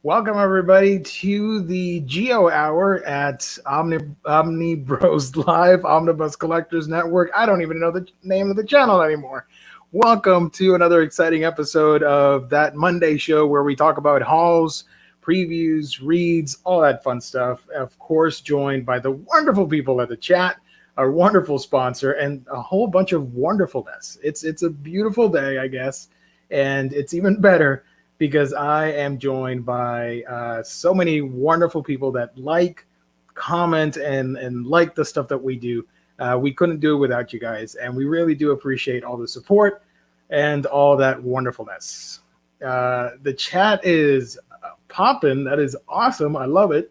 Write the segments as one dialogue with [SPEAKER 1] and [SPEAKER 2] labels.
[SPEAKER 1] Welcome everybody to the Geo Hour at Omnibroslive, Omnibus Collectors Network. I don't even know the name of the channel anymore. Welcome to another exciting episode of that Monday show where we talk about hauls, previews, reads, all that fun stuff. Of course, joined by the wonderful people at the chat, our wonderful sponsor, and a whole bunch of wonderfulness. It's a beautiful day, I guess, and it's even better because I am joined by so many wonderful people that like, comment, and like the stuff that we do. We couldn't do it without you guys, and we really do appreciate all the support and all that wonderfulness. The chat is popping. That is awesome. I love it.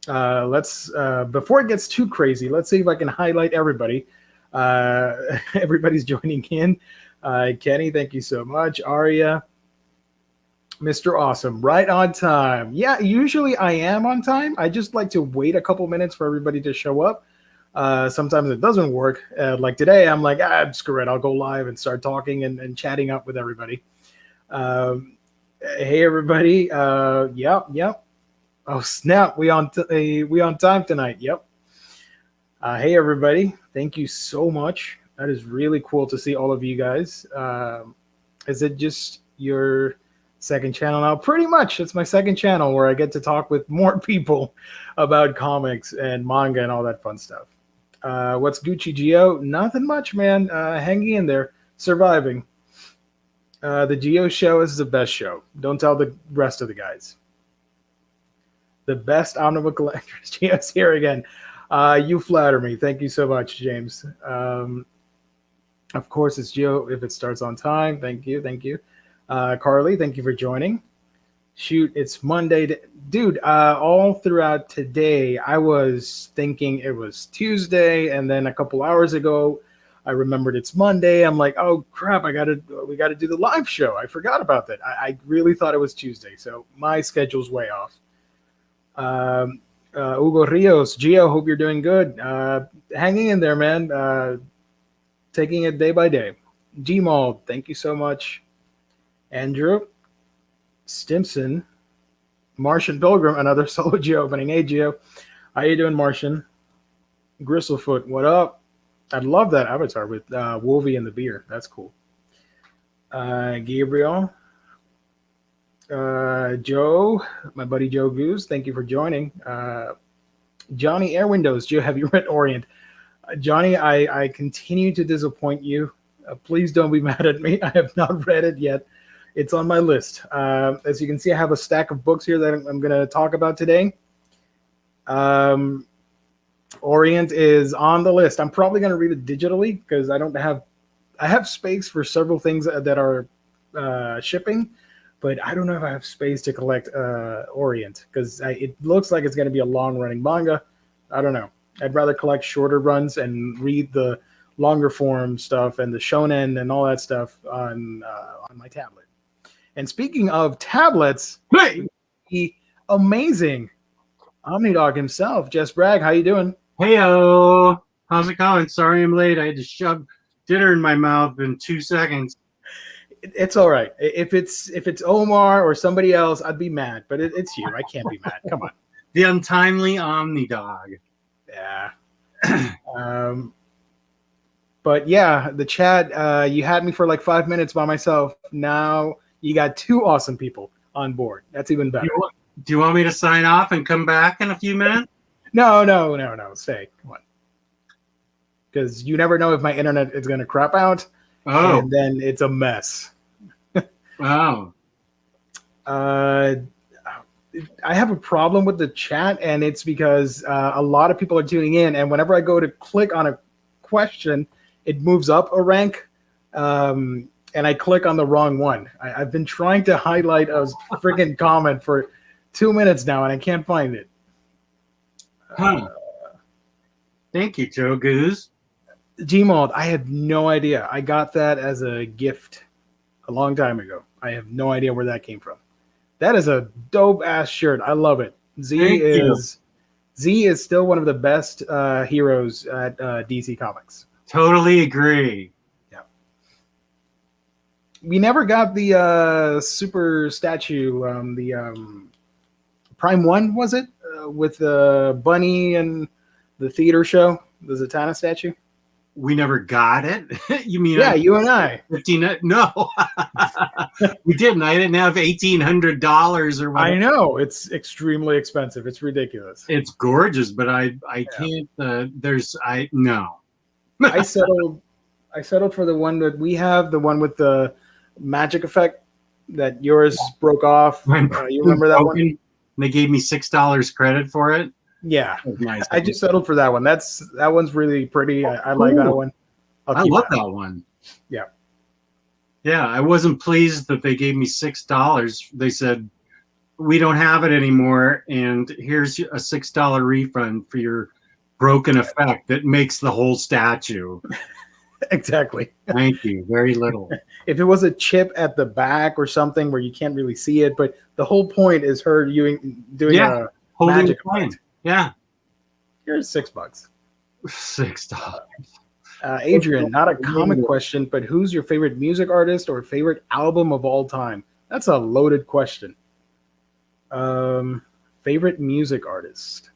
[SPEAKER 1] Let's before it gets too crazy, let's see if I can highlight everybody. Everybody's joining in. Kenny, thank you so much. Aria, Mr. Awesome, right on time. Yeah, usually I am on time. I just like to wait a couple minutes for everybody to show up. Sometimes it doesn't work. Like today, I'm like, screw it. I'll go live and start talking and chatting up with everybody. Hey, everybody. Yep. Oh, snap. We on time tonight. Yep. Hey, everybody. Thank you so much. That is really cool to see all of you guys. Is it just your second channel now? Pretty much. It's my second channel where I get to talk with more people about comics and manga and all that fun stuff. What's Gucci Geo? Nothing much, man. Hanging in there, surviving. The Geo show is the best show. Don't tell the rest of the guys. The best Omnibus Collectors. Geo's here again. You flatter me. Thank you so much, James. Of course, it's Geo if it starts on time. Thank you. Carly, thank you for joining. Shoot, it's Monday. Dude, all throughout today, I was thinking it was Tuesday, and then a couple hours ago, I remembered it's Monday. I'm like, oh crap, we got to do the live show. I forgot about that. I really thought it was Tuesday, so my schedule's way off. Hugo Rios, Gio, hope you're doing good. Hanging in there, man. Taking it day by day. Gmald, thank you so much. Andrew, Stimson, Martian Pilgrim, another solo Geo opening. Hey, Geo. How you doing, Martian? Gristlefoot, what up? I love that avatar with Wolvie and the beer. That's cool. Gabriel. Joe, my buddy Joe Goose, thank you for joining. Johnny Air Windows, Joe, have you read Orient? Johnny, I continue to disappoint you. Please don't be mad at me. I have not read it yet. It's on my list. As you can see, I have a stack of books here that I'm going to talk about today. Orient is on the list. I'm probably going to read it digitally because I have space for several things that are shipping, but I don't know if I have space to collect Orient because it looks like it's going to be a long-running manga. I don't know. I'd rather collect shorter runs and read the longer form stuff and the shonen and all that stuff on my tablet. And speaking of tablets, the amazing Omnidog himself, Jess Bragg, how you doing?
[SPEAKER 2] Heyo, how's it going? Sorry I'm late. I had to shove dinner in my mouth in 2 seconds.
[SPEAKER 1] It's all right. If it's Omar or somebody else, I'd be mad. But it's you. I can't be mad. Come on.
[SPEAKER 2] The untimely Omnidog.
[SPEAKER 1] Yeah. But yeah, the chat. You had me for like 5 minutes by myself. Now you got two awesome people on board. That's even better.
[SPEAKER 2] Do you want me to sign off and come back in a few minutes?
[SPEAKER 1] No. Stay. Come on. Because you never know if my internet is going to crap out.
[SPEAKER 2] Oh.
[SPEAKER 1] And then it's a mess.
[SPEAKER 2] Oh.
[SPEAKER 1] I have a problem with the chat, and it's because a lot of people are tuning in, and whenever I go to click on a question, it moves up a rank, and I click on the wrong one. I've been trying to highlight a freaking comment for 2 minutes now, and I can't find it.
[SPEAKER 2] Thank you, Joe Goose.
[SPEAKER 1] Gmald, I had no idea. I got that as a gift a long time ago. I have no idea where that came from. That is a dope ass shirt. I love it. Z is still one of the best heroes at DC Comics.
[SPEAKER 2] Totally agree.
[SPEAKER 1] Yeah. We never got the super statue, Prime 1, was it? With the bunny and the theater show, the Zatanna statue?
[SPEAKER 2] We never got it. You mean
[SPEAKER 1] Yeah, you and I.
[SPEAKER 2] 15? No, we didn't. I didn't have $1,800 or whatever.
[SPEAKER 1] I know it's extremely expensive. It's ridiculous.
[SPEAKER 2] It's gorgeous, but I can't. No.
[SPEAKER 1] I settled for the one that we have, the one with the magic effect that yours broke off. You remember that one?
[SPEAKER 2] They gave me $6 credit for it.
[SPEAKER 1] Yeah,
[SPEAKER 2] nice.
[SPEAKER 1] I just settled for that one. That one's really pretty. I like that one.
[SPEAKER 2] I love that one.
[SPEAKER 1] Yeah.
[SPEAKER 2] Yeah, I wasn't pleased that they gave me $6. They said, we don't have it anymore, and here's a $6 refund for your broken effect that makes the whole statue.
[SPEAKER 1] Exactly.
[SPEAKER 2] Thank you. Very little.
[SPEAKER 1] If it was a chip at the back or something where you can't really see it, but the whole point is her doing a magic effect.
[SPEAKER 2] Yeah.
[SPEAKER 1] Here's $6.
[SPEAKER 2] $6.
[SPEAKER 1] Adrian, not a comic question, but who's your favorite music artist or favorite album of all time? That's a loaded question. Favorite music artist.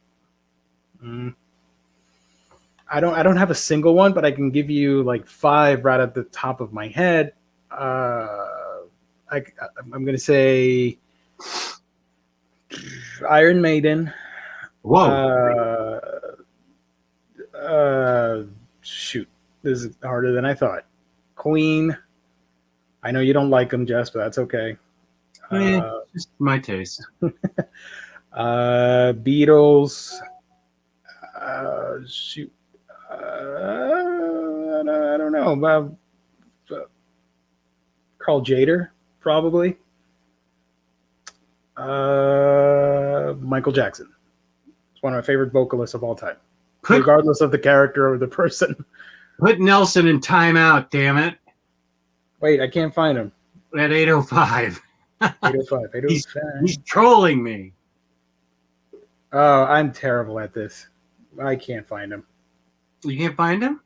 [SPEAKER 1] I don't have a single one, but I can give you like 5 right at the top of my head. I'm gonna say Iron Maiden.
[SPEAKER 2] Whoa.
[SPEAKER 1] Shoot, this is harder than I thought. Queen. I know you don't like them, Jess, but that's okay.
[SPEAKER 2] Just my taste.
[SPEAKER 1] Beatles. Shoot. I don't know. Carl Jader, probably. Michael Jackson. It's one of my favorite vocalists of all time, regardless of the character or the person.
[SPEAKER 2] Put Nelson in timeout, damn it.
[SPEAKER 1] Wait, I can't find him.
[SPEAKER 2] At 8:05.
[SPEAKER 1] 8:05.
[SPEAKER 2] He's trolling me.
[SPEAKER 1] Oh, I'm terrible at this. I can't find him.
[SPEAKER 2] You can't find him?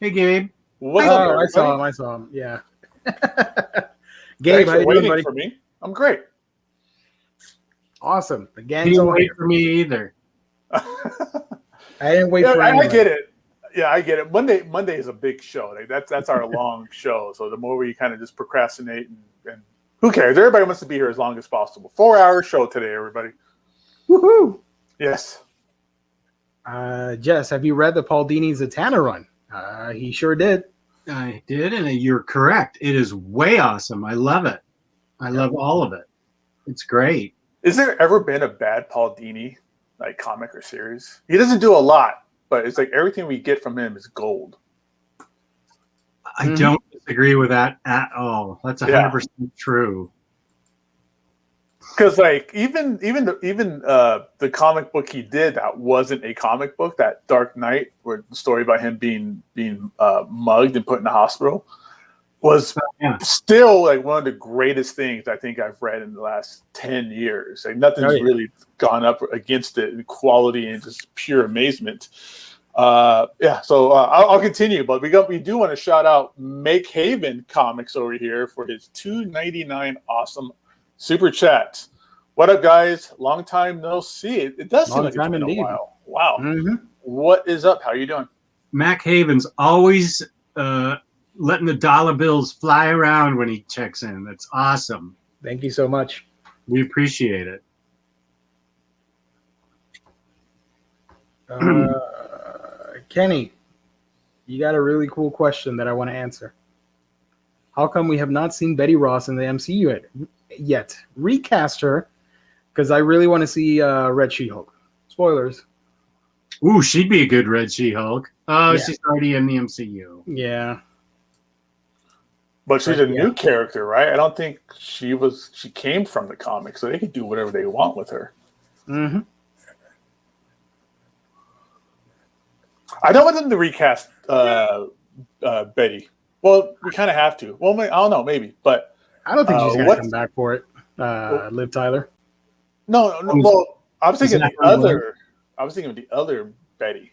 [SPEAKER 2] Hey, Gabe.
[SPEAKER 3] What's up,
[SPEAKER 1] I saw him. Yeah.
[SPEAKER 3] Gabe, how you doing, buddy? For me? I'm great.
[SPEAKER 1] Awesome. The
[SPEAKER 2] He
[SPEAKER 1] gang's
[SPEAKER 2] didn't
[SPEAKER 1] over
[SPEAKER 2] wait
[SPEAKER 1] here.
[SPEAKER 2] for me either.
[SPEAKER 1] I didn't wait for anyone.
[SPEAKER 3] I get it. Yeah, I get it. Monday is a big show. Like that's our long show. So the more we kind of just procrastinate and who cares? Everybody wants to be here as long as possible. 4-hour show today, everybody.
[SPEAKER 1] Woohoo!
[SPEAKER 3] Yes.
[SPEAKER 1] Jess, have you read the Paul Dini Zatanna run? He sure did.
[SPEAKER 2] I did, and you're correct. It is way awesome. I love it. I love all of it. It's great.
[SPEAKER 3] Is there ever been a bad Paul Dini like comic or series? He doesn't do a lot, but it's like everything we get from him is gold.
[SPEAKER 2] I don't disagree with that at all. That's 100% true.
[SPEAKER 3] Because like even the comic book he did that wasn't a comic book, that Dark Knight, where the story about him being mugged and put in the hospital, was still like one of the greatest things I think I've read in the last 10 years. Like nothing's really gone up against it in quality and just pure amazement. So I'll continue, but we do want to shout out Make Haven Comics over here for his $2.99 awesome super chat. What up, guys? Long time no see. It does seem like it's been a while. Wow. Mm-hmm. What is up? How are you doing?
[SPEAKER 2] Mac Haven's always letting the dollar bills fly around when he checks in. That's awesome.
[SPEAKER 1] Thank you so much.
[SPEAKER 2] We appreciate it.
[SPEAKER 1] Kenny, you got a really cool question that I want to answer. How come we have not seen Betty Ross in the MCU yet? Recast her, because I really want to see Red She-Hulk. Spoilers.
[SPEAKER 2] Ooh, she'd be a good Red She-Hulk. Oh, yeah. She's already in the MCU.
[SPEAKER 1] Yeah.
[SPEAKER 3] But she's a new character, right? I don't think she came from the comics, so they can do whatever they want with her.
[SPEAKER 1] Mm-hmm.
[SPEAKER 3] I don't want them to recast Betty. Well, we kind of have to. Well, I don't know, maybe, but
[SPEAKER 1] I don't think she's gonna come back for it. Liv Tyler.
[SPEAKER 3] No. Well, I was thinking of the other Betty.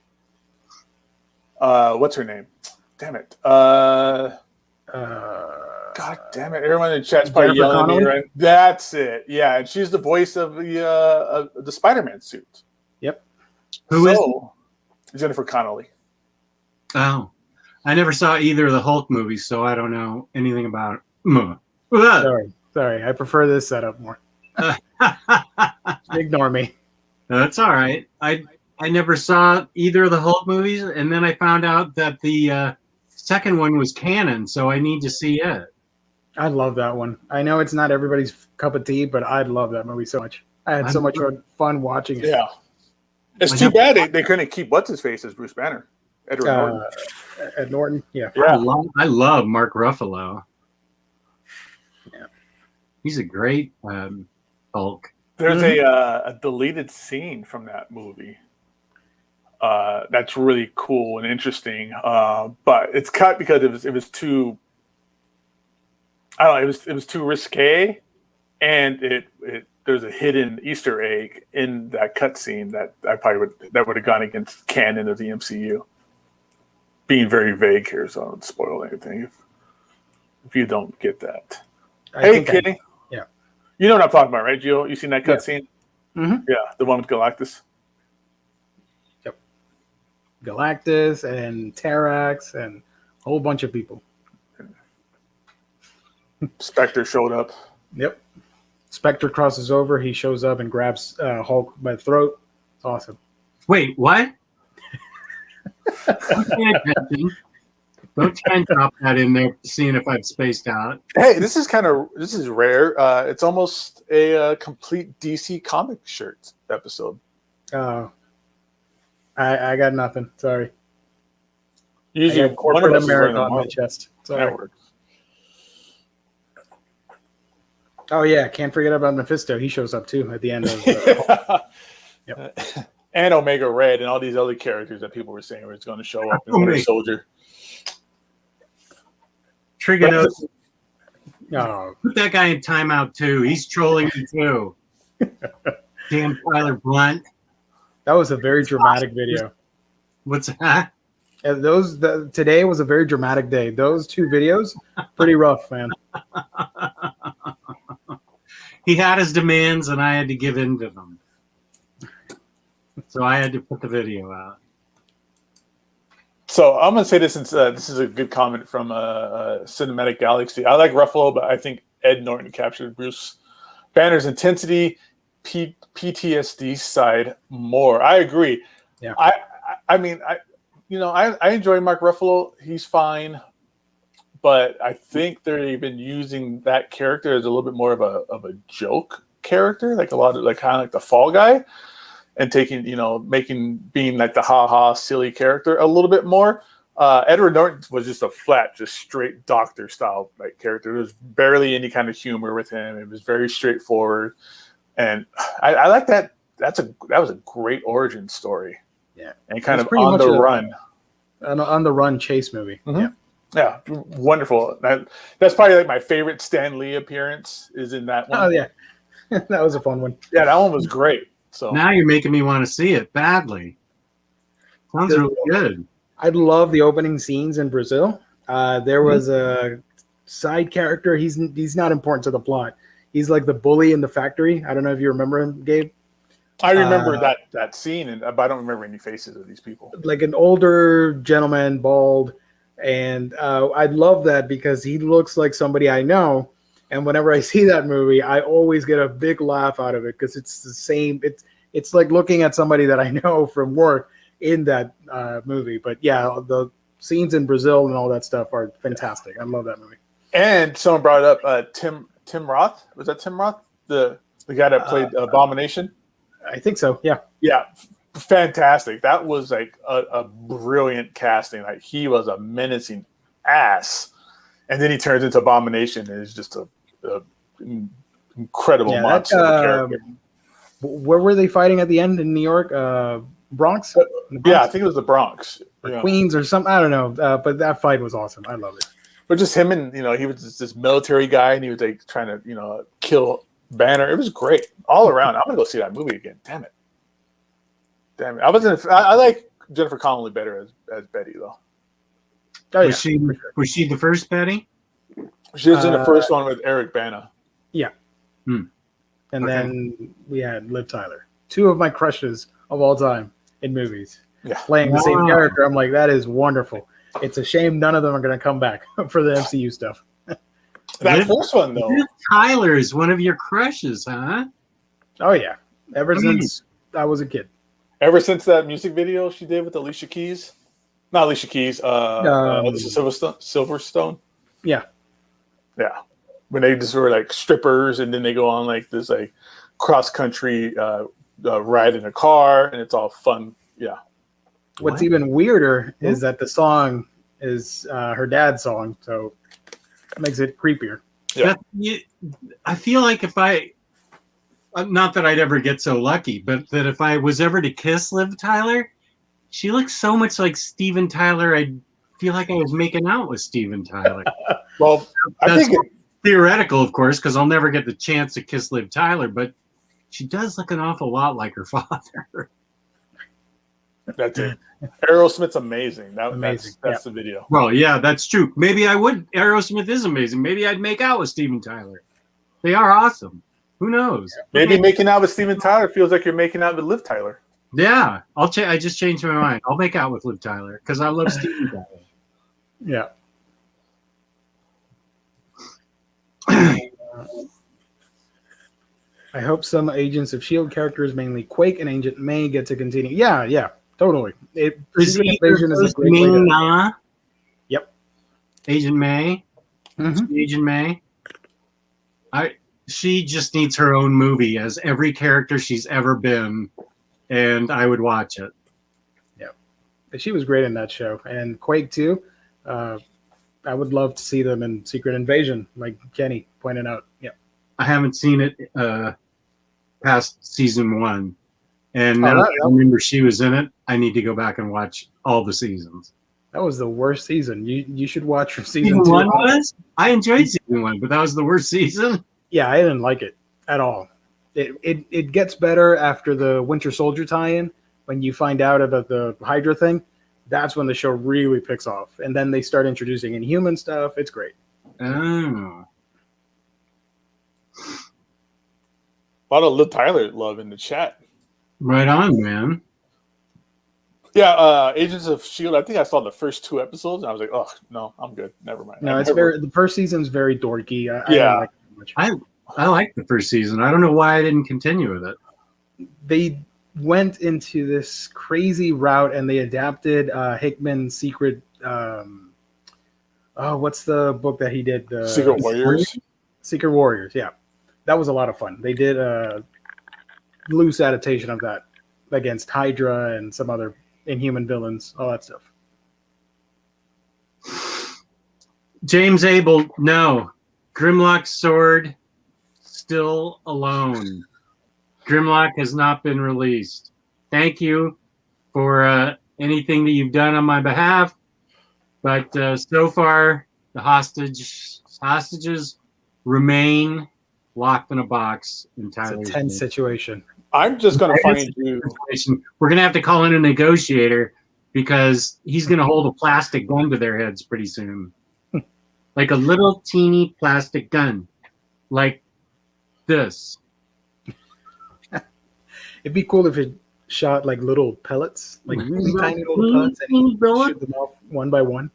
[SPEAKER 3] What's her name? Damn it. God damn it! Everyone in the chat's probably
[SPEAKER 1] Jennifer
[SPEAKER 3] yelling at me.
[SPEAKER 1] Connelly?
[SPEAKER 3] Right? That's it. Yeah, and she's the voice of the Spider-Man suit.
[SPEAKER 1] Yep.
[SPEAKER 2] Who is?
[SPEAKER 3] Jennifer Connelly?
[SPEAKER 2] Oh, I never saw either of the Hulk movies, so I don't know anything about it.
[SPEAKER 1] Sorry. I prefer this setup more. Ignore me.
[SPEAKER 2] That's all right. I never saw either of the Hulk movies, and then I found out that the second one was canon, so I need to see it.
[SPEAKER 1] I love that one. I know it's not everybody's cup of tea, but I love that movie so much. I had so much fun watching it.
[SPEAKER 3] Yeah. It's too bad they couldn't keep what's his face as Bruce Banner. Edward Norton.
[SPEAKER 1] Ed Norton, yeah.
[SPEAKER 2] I love Mark Ruffalo.
[SPEAKER 1] Yeah,
[SPEAKER 2] he's a great Hulk.
[SPEAKER 3] There's a deleted scene from that movie. That's really cool and interesting, but it's cut because it was too. I don't know. It was too risque, and there's a hidden Easter egg in that cutscene that would have gone against canon of the MCU. Being very vague here, so I don't spoil anything if you don't get that. Hey, Kitty.
[SPEAKER 1] Yeah.
[SPEAKER 3] You know what I'm talking about, right, Gio? You seen that cutscene?
[SPEAKER 1] Yeah. Mm-hmm.
[SPEAKER 3] Yeah, the one with Galactus.
[SPEAKER 1] Yep. Galactus and Terrax and a whole bunch of people.
[SPEAKER 3] Spectre showed up.
[SPEAKER 1] Yep. Spectre crosses over. He shows up and grabs Hulk by the throat. It's awesome.
[SPEAKER 2] Wait, what? Don't try and drop that in there, seeing if I've spaced out.
[SPEAKER 3] Hey, this is rare. It's almost a complete DC comic shirt episode.
[SPEAKER 1] Oh, I got nothing. Sorry.
[SPEAKER 3] Usually,
[SPEAKER 1] corporate America on my chest. Sorry. Oh yeah, can't forget about Mephisto. He shows up too at the end of. Yep.
[SPEAKER 3] And Omega Red and all these other characters that people were saying were going to show up in Winter Soldier.
[SPEAKER 2] Trigger
[SPEAKER 1] Oh,
[SPEAKER 2] put that guy in timeout too. He's trolling me too. Damn Tyler Blunt.
[SPEAKER 1] that was a very dramatic video.
[SPEAKER 2] What's that?
[SPEAKER 1] And today was a very dramatic day. Those two videos, pretty rough, man.
[SPEAKER 3] He had his demands, and I had to give in to them.
[SPEAKER 2] So I had to put the video out.
[SPEAKER 3] So I'm going to say this since this is a good comment from Cinematic Galaxy. I like Ruffalo, but I think Ed Norton captured Bruce Banner's intensity, PTSD side more. I agree.
[SPEAKER 1] Yeah.
[SPEAKER 3] I mean, I enjoy Mark Ruffalo. He's fine. But I think they've been using that character as a little bit more of a joke character, like kind of like the Fall Guy, and being like the ha silly character a little bit more. Edward Norton was just a flat, just straight doctor style like character. There was barely any kind of humor with him. It was very straightforward, and I like that. That was a great origin story.
[SPEAKER 1] Yeah,
[SPEAKER 3] and kind of on the run.
[SPEAKER 1] On the run chase movie.
[SPEAKER 3] Mm-hmm.
[SPEAKER 1] Yeah.
[SPEAKER 3] Yeah, wonderful. That's probably like my favorite Stan Lee appearance is in that one.
[SPEAKER 1] Oh yeah, that was a fun one.
[SPEAKER 3] Yeah, that one was great. So
[SPEAKER 2] now you're making me want to see it badly. Sounds really good.
[SPEAKER 1] I love the opening scenes in Brazil. There was a side character. He's not important to the plot. He's like the bully in the factory. I don't know if you remember him, Gabe.
[SPEAKER 3] I remember that scene, but I don't remember any faces of these people.
[SPEAKER 1] Like an older gentleman, bald. And I love that because he looks like somebody I know. And whenever I see that movie, I always get a big laugh out of it because it's the same. It's like looking at somebody that I know from work in that movie. But yeah, the scenes in Brazil and all that stuff are fantastic. I love that movie.
[SPEAKER 3] And someone brought up Tim Roth. Was that Tim Roth? The guy that played Abomination?
[SPEAKER 1] I think so, yeah.
[SPEAKER 3] Yeah. Fantastic. That was like a brilliant casting. Like he was a menacing ass, and then he turns into Abomination and is just a incredible monster character.
[SPEAKER 1] Where were they fighting at the end in New York? Bronx?
[SPEAKER 3] Yeah, I think it was the Bronx.
[SPEAKER 1] Or Queens or something. I don't know. But that fight was awesome. I love it.
[SPEAKER 3] But just him and he was just this military guy, and he was like trying to kill Banner. It was great all around. I'm gonna go see that movie again. Damn it. I like Jennifer Connelly better as Betty though.
[SPEAKER 1] Oh,
[SPEAKER 2] was she the first Betty?
[SPEAKER 3] She was in the first one with Eric Bana.
[SPEAKER 1] Yeah.
[SPEAKER 2] Hmm.
[SPEAKER 1] And
[SPEAKER 2] Okay.
[SPEAKER 1] then we had Liv Tyler. 2 of my crushes of all time in movies.
[SPEAKER 3] Yeah.
[SPEAKER 1] Playing the same
[SPEAKER 2] Wow.
[SPEAKER 1] character. I'm like, that is wonderful. It's a shame none of them are going to come back for the MCU stuff.
[SPEAKER 3] That
[SPEAKER 2] Liv-
[SPEAKER 3] first one, though.
[SPEAKER 2] Liv Tyler is one of your crushes, huh?
[SPEAKER 1] Oh, yeah. Ever since I was a kid.
[SPEAKER 3] Ever since that music video she did with Alicia Keys. Not Alicia Keys. Silverstone.
[SPEAKER 1] Yeah.
[SPEAKER 3] Yeah. When they just were like strippers and then they go on like this like cross-country ride in a car and it's all fun. Yeah.
[SPEAKER 1] What's
[SPEAKER 2] What?
[SPEAKER 1] even weirder is that the song is her dad's song, so it makes it creepier.
[SPEAKER 3] Yeah.
[SPEAKER 2] I feel like if not that I'd ever get so lucky, but that if I was ever to kiss Liv Tyler, she looks so much like Steven Tyler. I feel like I was making out with Steven Tyler.
[SPEAKER 3] Well, I
[SPEAKER 2] That's
[SPEAKER 3] think
[SPEAKER 2] theoretical, of course, because I'll never get the chance to kiss Liv Tyler, but she does look an awful lot like her father.
[SPEAKER 3] that's it. Aerosmith's amazing.
[SPEAKER 1] Amazing.
[SPEAKER 3] That's the video.
[SPEAKER 2] Well, yeah, that's true. Maybe I would. Aerosmith is amazing. Maybe I'd make out with Steven Tyler. They are awesome. Who knows?
[SPEAKER 3] Maybe making out with Steven Tyler feels like you're making out with Liv Tyler.
[SPEAKER 2] Yeah, I just changed my mind. I'll make out with Liv Tyler because I love Steven Tyler.
[SPEAKER 1] Yeah. I hope some Agents of S.H.I.E.L.D. characters, mainly Quake and Agent May, get to continue. Yeah, totally.
[SPEAKER 2] Is
[SPEAKER 1] Secret
[SPEAKER 2] he
[SPEAKER 1] Invasion is a great way to...
[SPEAKER 2] Ming-Na?
[SPEAKER 1] Yep.
[SPEAKER 2] Agent May?
[SPEAKER 1] Mhm.
[SPEAKER 2] Agent May? She just needs her own movie as every character she's ever been, and I would watch it.
[SPEAKER 1] She was great in that show. And Quake, too. I would love to see them in Secret Invasion, like Kenny pointed out. Yeah.
[SPEAKER 2] I haven't seen it past season 1. And
[SPEAKER 1] Oh,
[SPEAKER 2] now
[SPEAKER 1] that-
[SPEAKER 2] that I remember she was in it, I need to go back and watch all the seasons.
[SPEAKER 1] That was the worst season. You should watch from season
[SPEAKER 2] Season
[SPEAKER 1] 2.
[SPEAKER 2] 1 was? I enjoyed season 1, but that was the worst season.
[SPEAKER 1] Yeah, I didn't like it at all. It gets better after the Winter Soldier tie-in. When you find out about the Hydra thing, that's when the show really picks off. And then they start introducing Inhuman stuff. It's great.
[SPEAKER 2] Oh.
[SPEAKER 3] A lot of Liv Tyler love in the chat.
[SPEAKER 2] Right on, man.
[SPEAKER 3] Yeah, Agents of S.H.I.E.L.D. I think I saw the first 2 episodes and I was like, oh, no, I'm good. Never mind.
[SPEAKER 1] No, the first season's very dorky. I
[SPEAKER 3] Yeah.
[SPEAKER 1] don't like it much.
[SPEAKER 2] I liked the first season. I don't know why I didn't continue with it.
[SPEAKER 1] They went into this crazy route and they adapted Hickman's Secret. What's the book that he did?
[SPEAKER 3] Secret Warriors.
[SPEAKER 1] Secret Warriors. Yeah, that was a lot of fun. They did a loose adaptation of that against Hydra and some other Inhuman villains, all that stuff.
[SPEAKER 2] James Abel, no. Grimlock's sword still alone. Grimlock has not been released. Thank you for anything that you've done on my behalf, but so far the hostages remain locked in a box entirely.
[SPEAKER 1] It's a tense situation.
[SPEAKER 3] I'm just going to find you.
[SPEAKER 2] We're going to have to call in a negotiator because he's going to hold a plastic gun to their heads pretty soon. Like a little teeny plastic gun. Like this.
[SPEAKER 1] It'd be cool if it shot like little pellets, like really tiny little pellets, and you shoot them off one by one.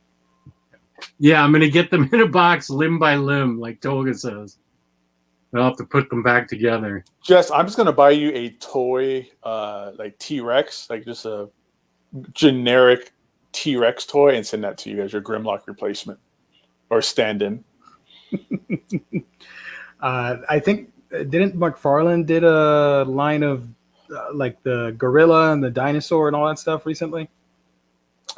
[SPEAKER 2] Yeah, I'm going to get them in a box limb by limb, like Tolga says. I'll have to put them back together.
[SPEAKER 3] Jess, I'm just going to buy you a toy, like T-Rex, like just a generic T-Rex toy and send that to you as your Grimlock replacement or stand-in.
[SPEAKER 1] I think, didn't McFarlane did a line of like the gorilla and the dinosaur and all that stuff recently?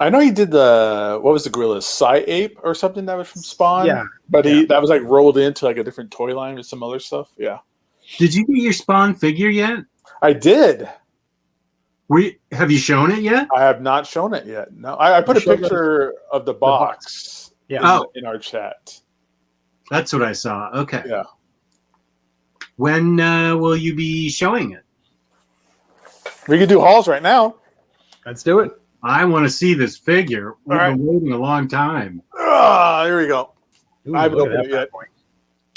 [SPEAKER 3] I know he did what was the gorilla? Psy-Ape or something that was from Spawn?
[SPEAKER 1] Yeah.
[SPEAKER 3] But that was like rolled into like a different toy line with some other stuff. Yeah.
[SPEAKER 2] Did you get your Spawn figure yet?
[SPEAKER 3] I did.
[SPEAKER 2] Have you shown it yet?
[SPEAKER 3] I have not shown it yet. No, I put a picture of the box in our chat.
[SPEAKER 2] That's what I saw. Okay.
[SPEAKER 3] Yeah.
[SPEAKER 2] When will you be showing it?
[SPEAKER 3] We could do hauls right now.
[SPEAKER 1] Let's do it.
[SPEAKER 2] I want to see this figure. We've
[SPEAKER 3] All right.
[SPEAKER 2] been waiting a long time.
[SPEAKER 3] Here we go.
[SPEAKER 1] Ooh,
[SPEAKER 3] I haven't
[SPEAKER 1] look at
[SPEAKER 3] opened it
[SPEAKER 1] that
[SPEAKER 3] yet.
[SPEAKER 1] bad boy.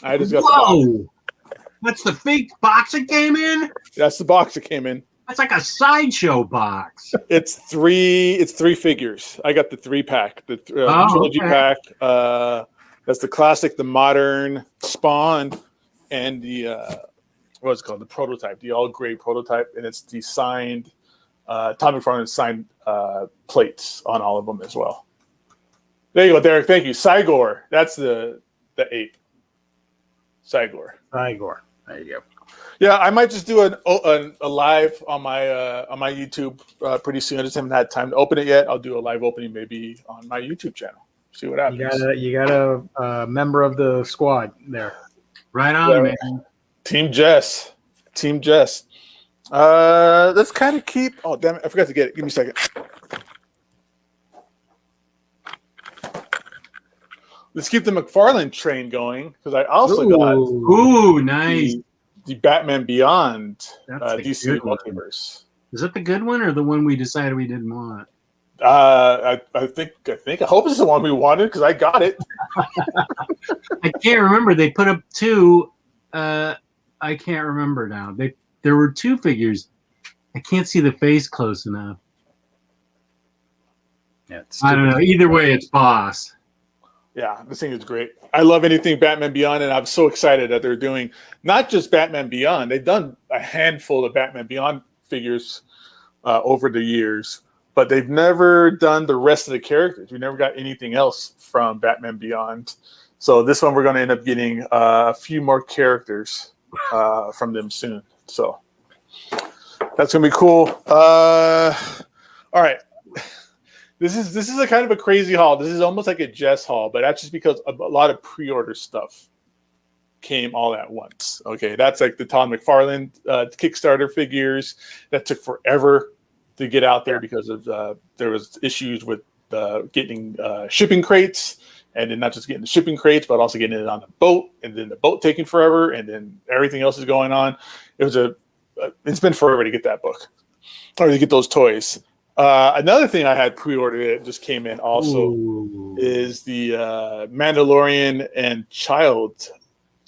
[SPEAKER 3] I just got the box.
[SPEAKER 2] Whoa! That's the fake box it came in?
[SPEAKER 3] That's the box that came in.
[SPEAKER 2] That's like a sideshow box.
[SPEAKER 3] It's three figures. I got the 3-pack, the trilogy
[SPEAKER 2] okay.
[SPEAKER 3] pack. That's the classic, the modern, Spawn, and the what's it called, the prototype, the all gray prototype, and it's the signed Todd McFarlane signed plates on all of them as well. There you go, Derek. Thank you. Cygor. That's the 8. Cygor.
[SPEAKER 1] Igor. There you go.
[SPEAKER 3] Yeah, I might just do a live on my YouTube pretty soon. I just haven't had time to open it yet. I'll do a live opening maybe on my YouTube channel. See what happens.
[SPEAKER 1] You got a member of the squad there.
[SPEAKER 2] Right on, man.
[SPEAKER 3] Team Jess. Let's kind of keep. Oh damn it! I forgot to get it. Give me a second. Let's keep the McFarlane train going because I also got
[SPEAKER 2] Ooh, nice.
[SPEAKER 3] The Batman Beyond
[SPEAKER 2] That's the
[SPEAKER 3] DC
[SPEAKER 2] good one.
[SPEAKER 3] multiverse.
[SPEAKER 2] Is that the good one or the one we decided we didn't want?
[SPEAKER 3] I hope it's the one we wanted because I got it.
[SPEAKER 2] I can't remember. They put up 2. I can't remember now. There were 2 figures. I can't see the face close enough.
[SPEAKER 1] Yeah,
[SPEAKER 2] I don't know. Either way, it's boss.
[SPEAKER 3] Yeah, this thing is great. I love anything Batman Beyond, and I'm so excited that they're doing not just Batman Beyond. They've done a handful of Batman Beyond figures over the years, but they've never done the rest of the characters. We never got anything else from Batman Beyond. So this one, we're going to end up getting a few more characters from them soon. So that's going to be cool. All right. This is a kind of a crazy haul. This is almost like a Jess haul, but that's just because a lot of pre-order stuff came all at once. Okay, that's like the Todd McFarlane Kickstarter figures that took forever to get out there because of there was issues with getting shipping crates, and then not just getting the shipping crates, but also getting it on the boat, and then the boat taking forever, and then everything else is going on. It's been forever to get that book or to get those toys. Another thing I had pre-ordered that just came in also is the Mandalorian and Child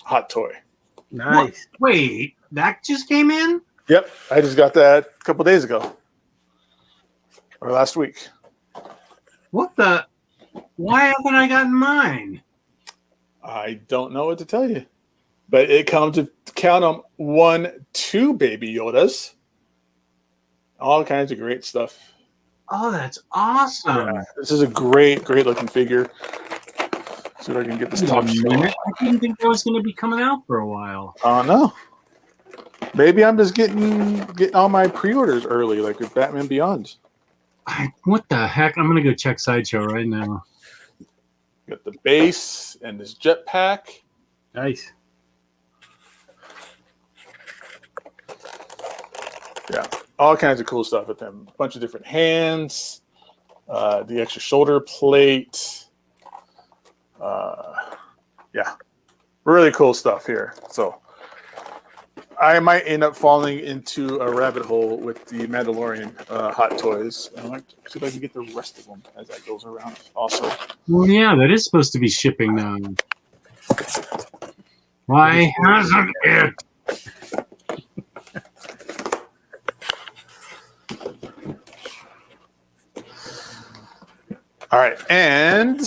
[SPEAKER 3] hot toy.
[SPEAKER 1] Nice.
[SPEAKER 2] What? Wait, that just came in?
[SPEAKER 3] Yep, I just got that a couple days ago or last week.
[SPEAKER 2] What the? Why haven't I gotten mine?
[SPEAKER 3] I don't know what to tell you, but it comes to count them 1, 2 baby Yodas, all kinds of great stuff.
[SPEAKER 2] Oh, that's awesome.
[SPEAKER 3] Yeah, this is a great looking figure. See if I can get this top shot.
[SPEAKER 2] I didn't think that was going to be coming out for a while.
[SPEAKER 3] Oh no. Maybe I'm just getting all my pre-orders early, like with Batman Beyond.
[SPEAKER 2] What the heck? I'm going to go check Sideshow right now.
[SPEAKER 3] Got the base and this jetpack.
[SPEAKER 1] Nice.
[SPEAKER 3] Yeah, all kinds of cool stuff with them. A bunch of different hands, the extra shoulder plate. Yeah, really cool stuff here. So I might end up falling into a rabbit hole with the Mandalorian hot toys. I might see if I can get the rest of them as that goes around. Also,
[SPEAKER 2] well, yeah, that is supposed to be shipping now. Why hasn't it?
[SPEAKER 3] all right, and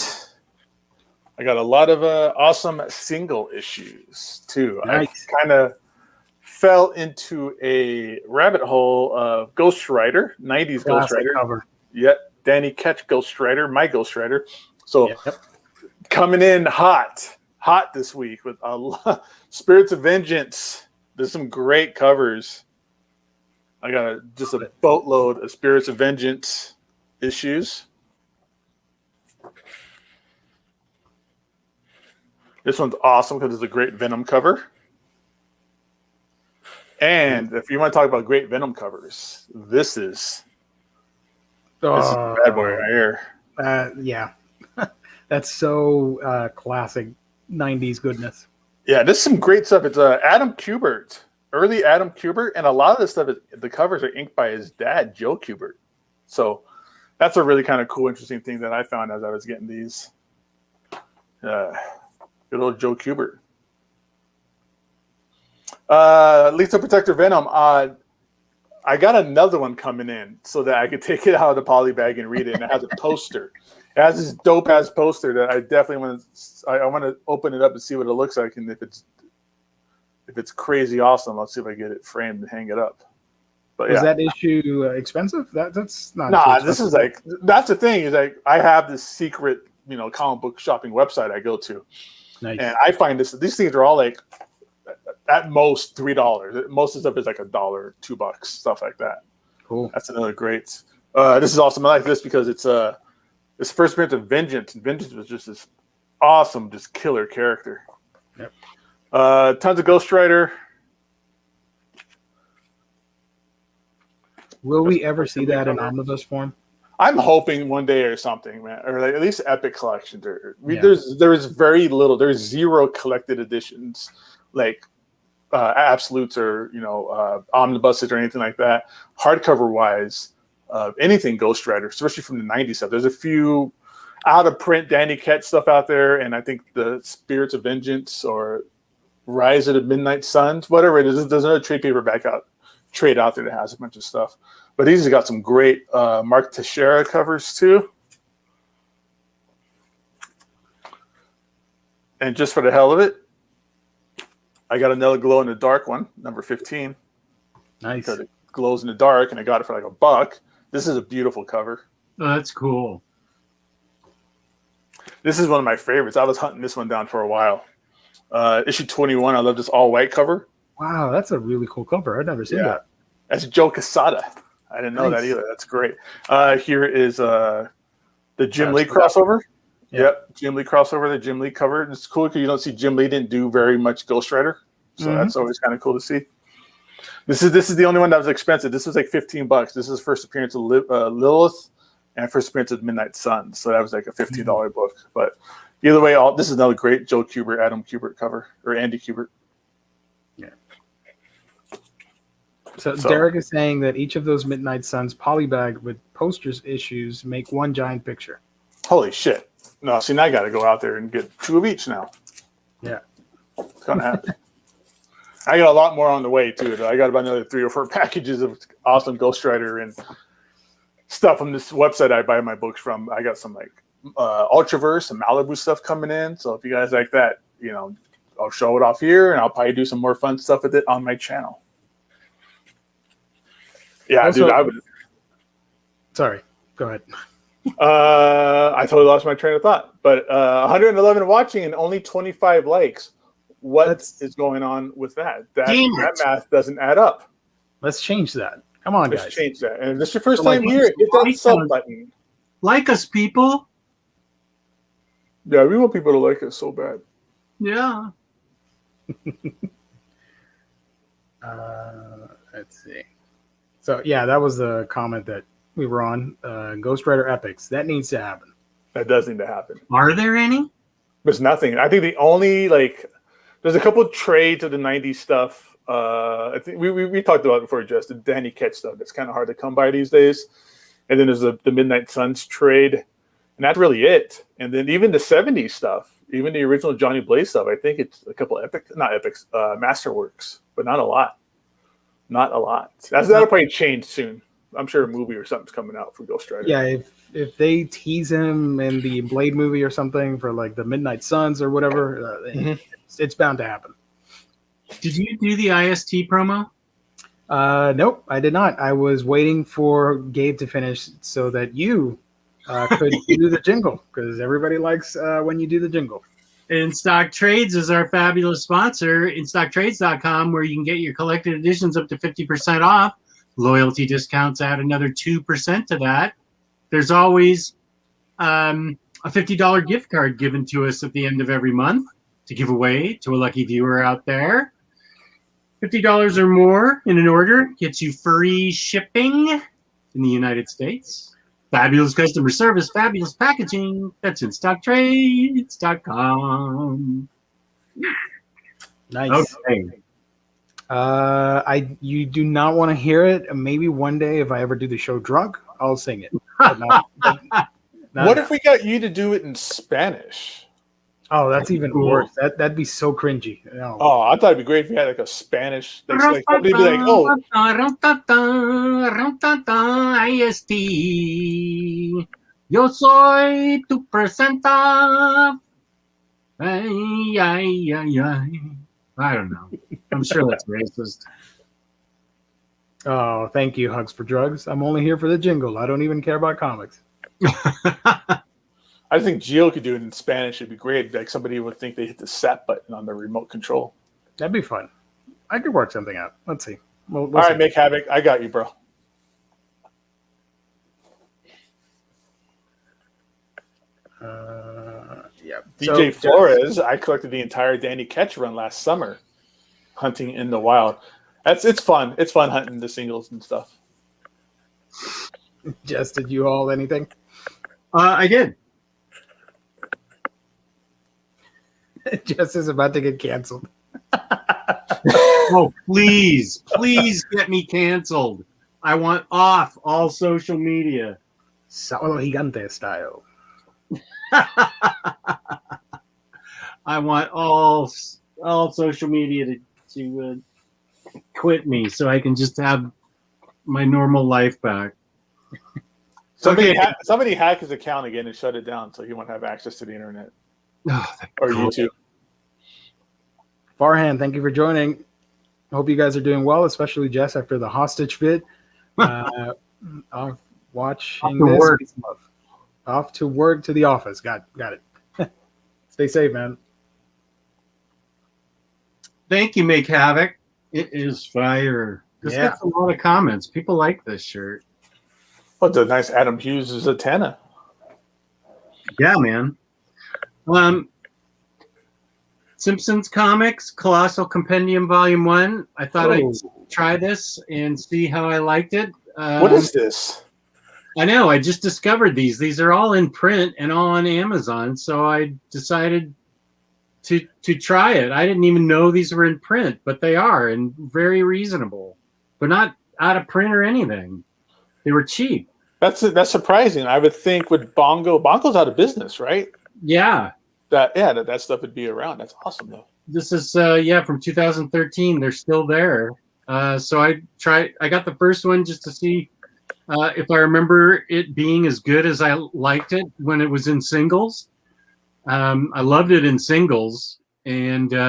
[SPEAKER 3] I got a lot of awesome single issues too.
[SPEAKER 1] Nice.
[SPEAKER 3] I kind of fell into a rabbit hole of Ghost Rider, 90s
[SPEAKER 1] Classic
[SPEAKER 3] Ghost Rider.
[SPEAKER 1] cover.
[SPEAKER 3] Yep, Danny Ketch Ghost Rider, my Ghost Rider. So
[SPEAKER 1] Yep.
[SPEAKER 3] coming in hot this week with a lot. Spirits of Vengeance. There's some great covers. I got just a boatload of Spirits of Vengeance issues. This one's awesome because it's a great Venom cover. And if you want to talk about great Venom covers, this is a bad boy right here.
[SPEAKER 1] Yeah. That's so classic 90s goodness.
[SPEAKER 3] Yeah, this is some great stuff. It's Adam Kubert, early Adam Kubert, and a lot of this stuff, the covers are inked by his dad, Joe Kubert. So that's a really kind of cool, interesting thing that I found as I was getting these. Good old Joe Kubert. Lethal Protector Venom. I got another one coming in so that I could take it out of the poly bag and read it. And it has a poster. It has this dope ass poster that I definitely want to. I want to open it up and see what it looks like, and if it's crazy awesome, I'll see if I get it framed and hang it up. But
[SPEAKER 1] is that issue expensive? That's not.
[SPEAKER 3] Nah, this is like that's the thing is like I have this secret comic book shopping website I go to,
[SPEAKER 1] nice.
[SPEAKER 3] And I find these things are all like at most $3. Most of the stuff is like $1, $2, stuff like that.
[SPEAKER 1] Cool.
[SPEAKER 3] That's another great. This is awesome. I like this because it's first appearance of Vengeance, and Vengeance was just this awesome, just killer character.
[SPEAKER 1] Yep.
[SPEAKER 3] Tons of Ghost Rider.
[SPEAKER 1] Will we ever see that in omnibus form?
[SPEAKER 3] I'm hoping one day or something, man, or like at least Epic collections. There's very little. There's 0 collected editions, like absolutes or omnibuses or anything like that. Hardcover wise, anything Ghost Rider, especially from the '90s stuff. There's a few out of print Danny Ketch stuff out there, and I think the Spirits of Vengeance or Rise of the Midnight Suns, whatever it is. There's another trade paperback trade out there that has a bunch of stuff. But these have got some great Mark Teixeira covers too. And just for the hell of it, I got another glow in the dark one, number 15.
[SPEAKER 1] Nice.
[SPEAKER 3] Because it glows in the dark, and I got it for like $1. This is a beautiful cover.
[SPEAKER 2] Oh, that's cool.
[SPEAKER 3] This is one of my favorites. I was hunting this one down for a while. Issue 21. I love this all white cover.
[SPEAKER 1] Wow, that's a really cool cover. I've never seen that.
[SPEAKER 3] That's Joe Quesada. I didn't know that either. That's great. Here is the Jim Lee crossover. Yep, Jim Lee crossover, the Jim Lee cover. It's cool because you don't see Jim Lee didn't do very much Ghost Rider, so that's always kind of cool to see. This is the only one that was expensive. This was like $15. This is first appearance of Lilith and first appearance of Midnight Sun, so that was like a $15 book. But either way, this is another great Joe Kubert, Adam Kubert cover, or Andy Kubert.
[SPEAKER 1] Yeah. So Derek is saying that each of those Midnight Suns polybag with posters issues make one giant picture.
[SPEAKER 3] Holy shit. No, see, now I got to go out there and get 2 of each now.
[SPEAKER 1] Yeah.
[SPEAKER 3] It's going to happen. I got a lot more on the way, too. I got about another 3 or 4 packages of awesome Ghost Rider and stuff from this website I buy my books from. I got some, like, Ultraverse and Malibu stuff coming in. So if you guys like that, I'll show it off here, and I'll probably do some more fun stuff with it on my channel. Yeah, also, dude, I would. Sorry,
[SPEAKER 1] go ahead.
[SPEAKER 3] I totally lost my train of thought. But 111 watching and only 25 likes. What is going on with that? That math doesn't add up.
[SPEAKER 1] Let's change that. Come on, guys.
[SPEAKER 3] Let's change that. And if this is your first time here, hit that sub button.
[SPEAKER 2] Like us, people.
[SPEAKER 3] Yeah, we want people to like us so bad.
[SPEAKER 2] Yeah.
[SPEAKER 1] Let's see. So, yeah, that was the comment that we were on. Ghost Rider Epics. That needs to happen.
[SPEAKER 3] That does need to happen.
[SPEAKER 2] Are there any?
[SPEAKER 3] There's nothing. I think the only, there's a couple of trades of the 90s stuff. I think we talked about it before, just the Danny Ketch stuff. That's kind of hard to come by these days. And then there's the Midnight Suns trade. And that's really it. And then even the 70s stuff, even the original Johnny Blaze stuff, I think it's a couple Masterworks, but not a lot. Not a lot. That'll probably change soon. I'm sure a movie or something's coming out for Ghost Rider.
[SPEAKER 1] Yeah, if they tease him in the Blade movie or something for like the Midnight Suns or whatever, it's bound to happen.
[SPEAKER 2] Did you do the IST promo?
[SPEAKER 1] Nope, I did not. I was waiting for Gabe to finish so that you could do the jingle, because everybody likes when you do the jingle.
[SPEAKER 2] In Stock Trades is our fabulous sponsor, InStockTrades.com, where you can get your collected editions up to 50% off. Loyalty discounts add another 2% to that. There's always a $50 gift card given to us at the end of every month to give away to a lucky viewer out there. $50 or more in an order gets you free shipping in the United States. Fabulous customer service, fabulous packaging. That's InStockTrades.com.
[SPEAKER 1] Nice.
[SPEAKER 2] Okay.
[SPEAKER 1] You do not want to hear it. Maybe one day, if I ever do the show drunk, I'll sing it. But not
[SPEAKER 3] what if we got you to do it in Spanish?
[SPEAKER 1] Oh, that's even
[SPEAKER 2] Cool.
[SPEAKER 1] worse. That'd be so cringy. No.
[SPEAKER 3] Oh, I thought it'd be great if you had like a Spanish. Like somebody be like, "Oh,
[SPEAKER 2] IST. Yo soy tu presenta. Ay, ay, ay, ay. I don't know. I'm sure that's racist.
[SPEAKER 1] Oh, thank you, Hugs for Drugs. I'm only here for the jingle. I don't even care about comics.
[SPEAKER 3] I think Gio could do it in Spanish. It'd be great. Like somebody would think they hit the set button on the remote control.
[SPEAKER 1] That'd be fun. I could work something out. Let's see. We'll
[SPEAKER 3] All right,
[SPEAKER 1] see.
[SPEAKER 3] Make Havoc. I got you, bro.
[SPEAKER 1] Yeah.
[SPEAKER 3] DJ Flores. I collected the entire Danny Ketch run last summer, hunting in the wild. It's fun. It's fun hunting the singles and stuff.
[SPEAKER 1] Jess, did you haul anything?
[SPEAKER 2] I did.
[SPEAKER 1] Jess is about to get canceled.
[SPEAKER 2] Oh, please get me canceled. I want off all social media.
[SPEAKER 1] Saulo Gigante style.
[SPEAKER 2] I want all social media to quit me so I can just have my normal life back.
[SPEAKER 3] Somebody hack his account again and shut it down so he won't have access to the internet or YouTube.
[SPEAKER 1] Farhan, thank you for joining. Hope you guys are doing well, especially Jess after the hostage vid. Off watching
[SPEAKER 2] Off to
[SPEAKER 1] this.
[SPEAKER 2] work.
[SPEAKER 1] Off to work to the office. Got it. Stay safe, man.
[SPEAKER 2] Thank you, Make Havoc. It is fire. This gets a lot of comments. People like this shirt.
[SPEAKER 3] Oh, the nice Adam Hughes is a Zatanna.
[SPEAKER 2] Yeah, man. Simpsons Comics, Colossal Compendium Volume 1. I thought I'd try this and see how I liked it.
[SPEAKER 3] What is this?
[SPEAKER 2] I know. I just discovered these. These are all in print and all on Amazon, so I decided to try it. I didn't even know these were in print, but they are, and very reasonable. But not out of print or anything. They were cheap.
[SPEAKER 3] That's surprising. I would think with Bongo's out of business, right?
[SPEAKER 2] Yeah.
[SPEAKER 3] That stuff would be around. That's awesome, though.
[SPEAKER 2] This is from 2013. They're still there. So I got the first one just to see if I remember it being as good as I liked it when it was in singles. I loved it in singles, and so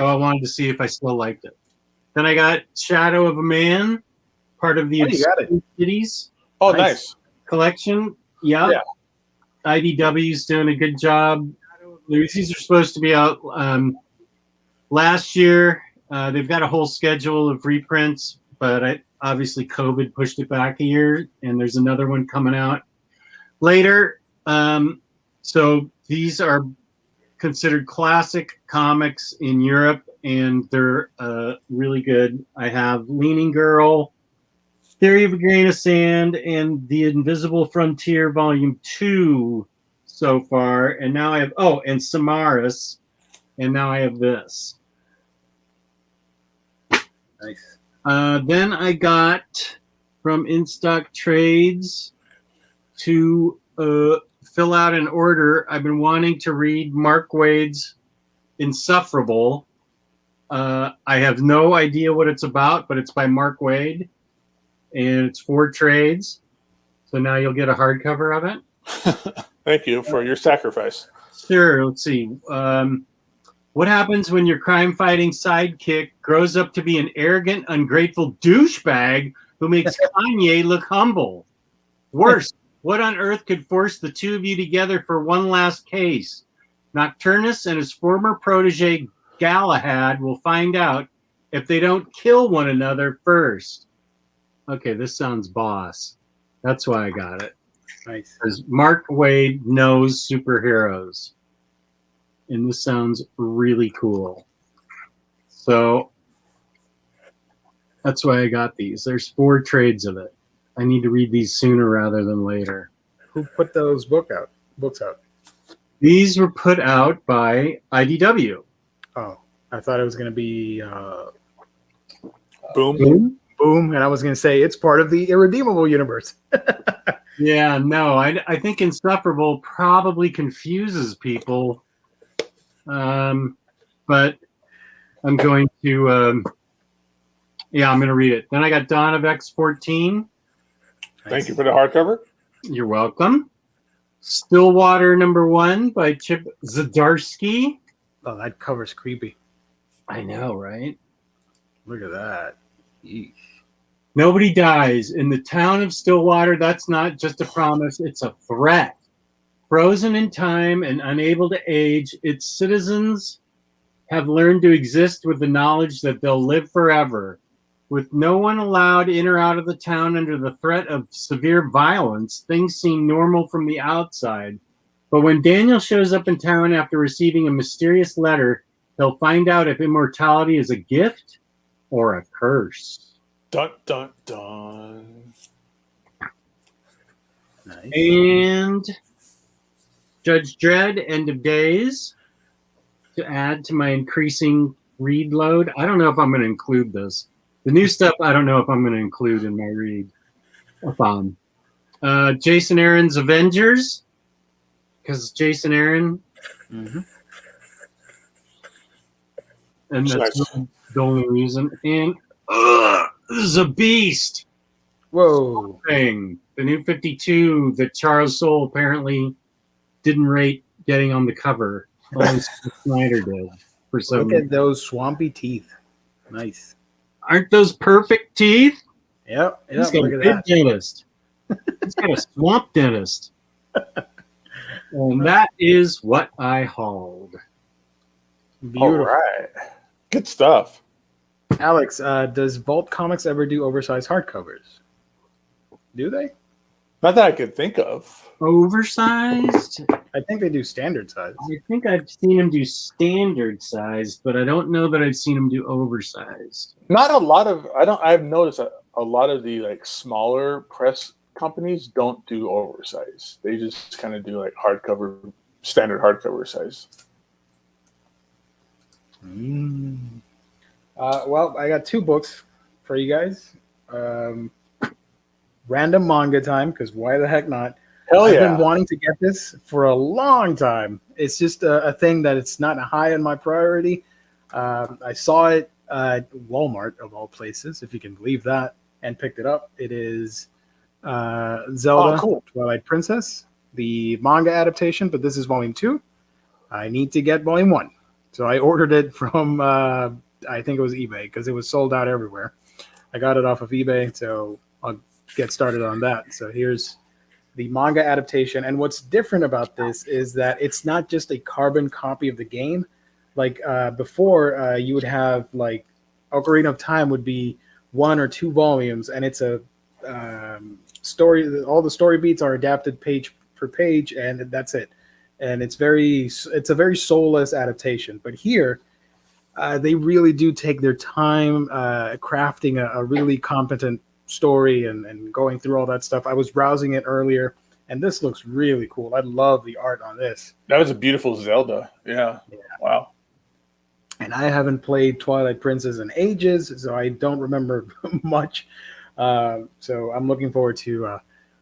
[SPEAKER 2] I wanted to see if I still liked it. Then I got Shadow of a Man, part of the Obscure Cities.
[SPEAKER 3] Oh, nice
[SPEAKER 2] collection. Yeah. IDW's doing a good job. These are supposed to be out last year. They've got a whole schedule of reprints, but obviously COVID pushed it back a year, and there's another one coming out later. So these are considered classic comics in Europe, and they're really good. I have Leaning Girl, Theory of a Grain of Sand, and The Invisible Frontier Volume 2 so far. And now I have, and Samaras, and now I have this.
[SPEAKER 1] Nice.
[SPEAKER 2] Then I got from In Stock Trades to fill out an order. I've been wanting to read Mark Waid's Insufferable. I have no idea what it's about, but it's by Mark Waid, and it's 4 trades. So now you'll get a hardcover of it.
[SPEAKER 3] Thank you for your sacrifice.
[SPEAKER 2] Sure. Let's see. What happens when your crime-fighting sidekick grows up to be an arrogant, ungrateful douchebag who makes Kanye look humble? Worse, what on earth could force the two of you together for one last case? Nocturnus and his former protege Galahad will find out if they don't kill one another first. Okay, this sounds boss. That's why I got it.
[SPEAKER 1] Nice.
[SPEAKER 2] Because Mark Waid knows superheroes. And this sounds really cool. So that's why I got these. There's 4 trades of it. I need to read these sooner rather than later.
[SPEAKER 1] Who put those books out?
[SPEAKER 2] These were put out by IDW.
[SPEAKER 1] Oh, I thought it was going to be
[SPEAKER 3] Boom.
[SPEAKER 1] Boom, and I was going to say it's part of the Irredeemable universe.
[SPEAKER 2] Yeah, no, I think insufferable probably confuses people. But I'm going to, I'm going to read it. Then I got Dawn of X14.
[SPEAKER 3] Thank you for the hardcover.
[SPEAKER 2] You're welcome. Stillwater #1 by Chip Zdarsky.
[SPEAKER 1] Oh, that cover's creepy.
[SPEAKER 2] I know, right?
[SPEAKER 1] Look at that. Eesh.
[SPEAKER 2] Nobody dies. In the town of Stillwater, that's not just a promise, it's a threat. Frozen in time and unable to age, its citizens have learned to exist with the knowledge that they'll live forever. With no one allowed in or out of the town under the threat of severe violence, things seem normal from the outside. But when Daniel shows up in town after receiving a mysterious letter, he'll find out if immortality is a gift or a curse.
[SPEAKER 3] Dun, dun, dun.
[SPEAKER 1] Nice.
[SPEAKER 2] And Judge Dredd, End of Days, to add to my increasing read load. I don't know if I'm going to include this. The new stuff, I don't know if I'm going to include in my read. Jason Aaron's Avengers, because Jason Aaron.
[SPEAKER 1] Mm-hmm.
[SPEAKER 2] And that's
[SPEAKER 3] Nice.
[SPEAKER 2] the only reason. And this is a beast.
[SPEAKER 1] Whoa.
[SPEAKER 2] Thing. The new 52 that Charles Soule apparently didn't rate getting on the cover. Only Snyder did. For some
[SPEAKER 1] Look at those swampy teeth. Nice.
[SPEAKER 2] Aren't those perfect teeth?
[SPEAKER 1] Yep.
[SPEAKER 2] He's got
[SPEAKER 1] Look
[SPEAKER 2] a
[SPEAKER 1] at
[SPEAKER 2] big
[SPEAKER 1] that.
[SPEAKER 2] dentist. He's got a swamp dentist. And that is what I hauled.
[SPEAKER 1] Beautiful.
[SPEAKER 3] All right. Good stuff.
[SPEAKER 1] Alex, does Vault Comics ever do oversized hardcovers? Do they?
[SPEAKER 3] Not that I could think of.
[SPEAKER 2] Oversized?
[SPEAKER 1] I think they do standard size.
[SPEAKER 2] I think I've seen him do standard sized, but I don't know that I've seen him do oversized.
[SPEAKER 3] Not a lot of. I've noticed that a lot of the like smaller press companies don't do oversized. They just kind of do like standard hardcover size.
[SPEAKER 1] Well, I got 2 books for you guys. Random manga time, because why the heck not?
[SPEAKER 3] Hell
[SPEAKER 1] I've
[SPEAKER 3] yeah!
[SPEAKER 1] been wanting to get this for a long time. It's just a thing that it's not high on my priority. I saw it at Walmart, of all places, if you can believe that, and picked it up. It is Zelda Twilight Princess, the manga adaptation, but this is volume 2. I need to get volume 1. So I ordered it from, I think it was eBay, because it was sold out everywhere. I got it off of eBay, so I'll get started on that. So here's the manga adaptation. And what's different about this is that it's not just a carbon copy of the game. Like before, you would have like Ocarina of Time would be 1 or 2 volumes, and it's a story. All the story beats are adapted page per page, and that's it. And it's a very soulless adaptation. But here, they really do take their time crafting a really competent story and going through all that stuff. I was browsing it earlier, and this looks really cool. I love the art on this.
[SPEAKER 3] That was a beautiful Zelda. Yeah. Wow.
[SPEAKER 1] And I haven't played Twilight Princess in ages, so I don't remember much. So I'm looking forward to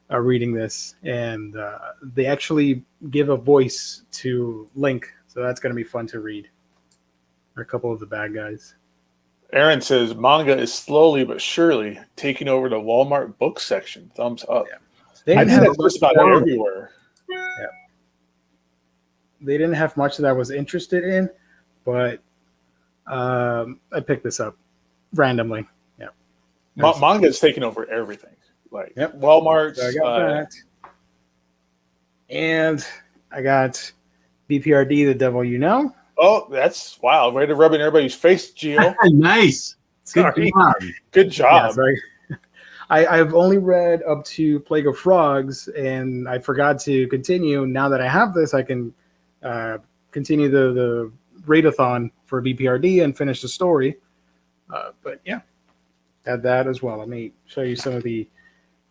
[SPEAKER 1] reading this. And they actually give a voice to Link, so that's going to be fun to read. Or a couple of the bad guys.
[SPEAKER 3] Aaron says manga is slowly but surely taking over the Walmart book section. Thumbs up.
[SPEAKER 1] Yeah.
[SPEAKER 3] I think that's just about everywhere.
[SPEAKER 1] Yeah. They didn't have much that I was interested in, but I picked this up randomly. Yeah.
[SPEAKER 3] Manga is taking over everything. Like Walmart.
[SPEAKER 1] So I got that. And I got BPRD, The Devil You Know.
[SPEAKER 3] Oh, that's wow. Way to rub in everybody's face, Gio.
[SPEAKER 2] Nice.
[SPEAKER 1] Sorry.
[SPEAKER 3] Good job.
[SPEAKER 1] Yeah, I've only read up to Plague of Frogs, and I forgot to continue. Now that I have this, I can continue the readathon for BPRD and finish the story. But yeah, had that as well. Let me show you some of the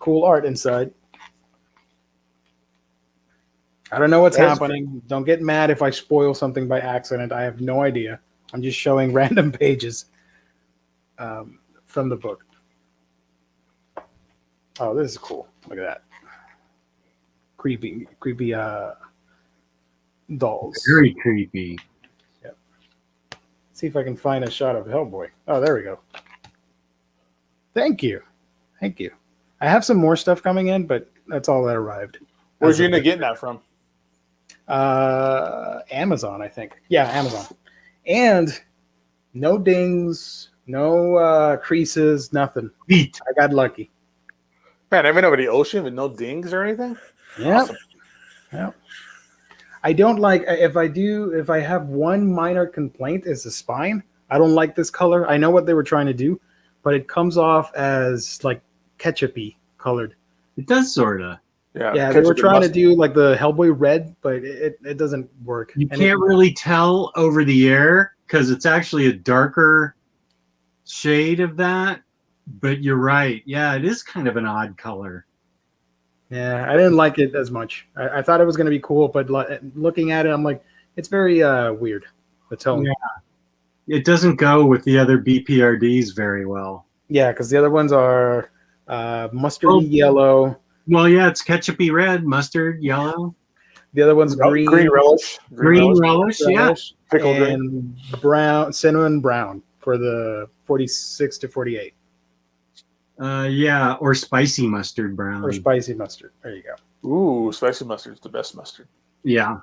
[SPEAKER 1] cool art inside. I don't know what's happening. Don't get mad if I spoil something by accident. I have no idea. I'm just showing random pages from the book. Oh, this is cool. Look at that. creepy dolls.
[SPEAKER 2] Very creepy.
[SPEAKER 1] See if I can find a shot of Hellboy. Oh, there we go. Thank you. I have some more stuff coming in, but that's all that arrived.
[SPEAKER 3] Where'd you end up getting that from?
[SPEAKER 1] Amazon, I think. Yeah, Amazon. And no dings, no creases, nothing.
[SPEAKER 2] Neat.
[SPEAKER 1] I got lucky.
[SPEAKER 3] Man, I've been over the ocean with no dings or anything.
[SPEAKER 1] Yep.
[SPEAKER 3] Awesome.
[SPEAKER 1] Yep. I don't like if I have one minor complaint is the spine. I don't like this color. I know what they were trying to do, but it comes off as like ketchupy colored.
[SPEAKER 2] It does sorta.
[SPEAKER 1] Yeah, they were trying to do like the Hellboy red, but it doesn't work.
[SPEAKER 2] You can't really tell over the air because it's actually a darker shade of that. But you're right. Yeah, it is kind of an odd color.
[SPEAKER 1] Yeah, I didn't like it as much. I thought it was going to be cool, but looking at it, I'm like, it's very weird. The tone.
[SPEAKER 2] Yeah. It doesn't go with the other BPRDs very well.
[SPEAKER 1] Yeah, because the other ones are mustardy yellow.
[SPEAKER 2] Well, yeah, it's ketchupy red, mustard yellow.
[SPEAKER 1] The other one's green.
[SPEAKER 3] Green relish.
[SPEAKER 2] Green relish, yeah.
[SPEAKER 3] Pickle
[SPEAKER 1] and brown, cinnamon brown for the 46 to 48.
[SPEAKER 2] Yeah, or spicy mustard brown.
[SPEAKER 1] Or spicy mustard. There you go.
[SPEAKER 3] Ooh, spicy mustard is the best mustard.
[SPEAKER 2] Yeah.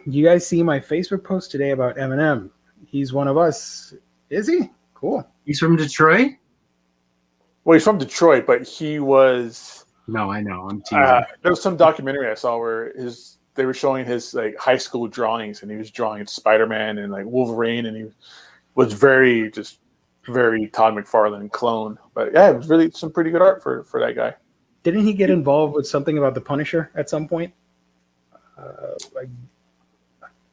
[SPEAKER 1] You guys see my Facebook post today about Eminem? He's one of us. Is he? Cool.
[SPEAKER 2] He's from Detroit?
[SPEAKER 3] Well, he's from Detroit, but he was.
[SPEAKER 2] No, I know. I'm teasing.
[SPEAKER 3] There was some documentary I saw where they were showing his like high school drawings, and he was drawing Spider-Man and like Wolverine, and he was very Todd McFarlane clone. But yeah, it was really some pretty good art for that guy.
[SPEAKER 1] Didn't he get involved with something about the Punisher at some point?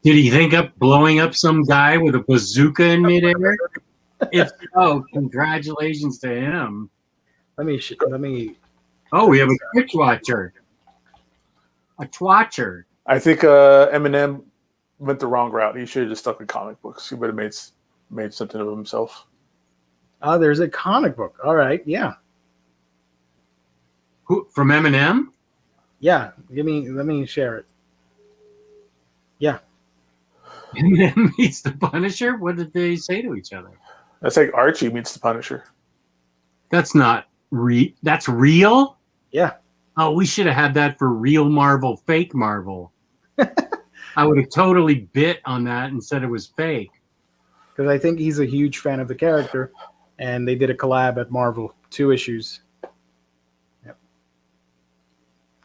[SPEAKER 2] Did he think up blowing up some guy with a bazooka in midair? If so, congratulations to him.
[SPEAKER 1] Let me.
[SPEAKER 2] Oh, we have a Twitch watcher. A twatcher.
[SPEAKER 3] I think Eminem went the wrong route. He should have just stuck with comic books. He would have made something of himself.
[SPEAKER 1] Oh, there's a comic book. All right, yeah.
[SPEAKER 2] Who, from Eminem?
[SPEAKER 1] Yeah, let me share it. Yeah.
[SPEAKER 2] Eminem meets the Punisher? What did they say to each other?
[SPEAKER 3] That's like Archie meets the Punisher.
[SPEAKER 2] That's not that's real?
[SPEAKER 1] Yeah.
[SPEAKER 2] Oh, we should have had that for real Marvel, fake Marvel. I would have totally bit on that and said it was fake.
[SPEAKER 1] Because I think he's a huge fan of the character, and they did a collab at Marvel, 2 issues. Yep.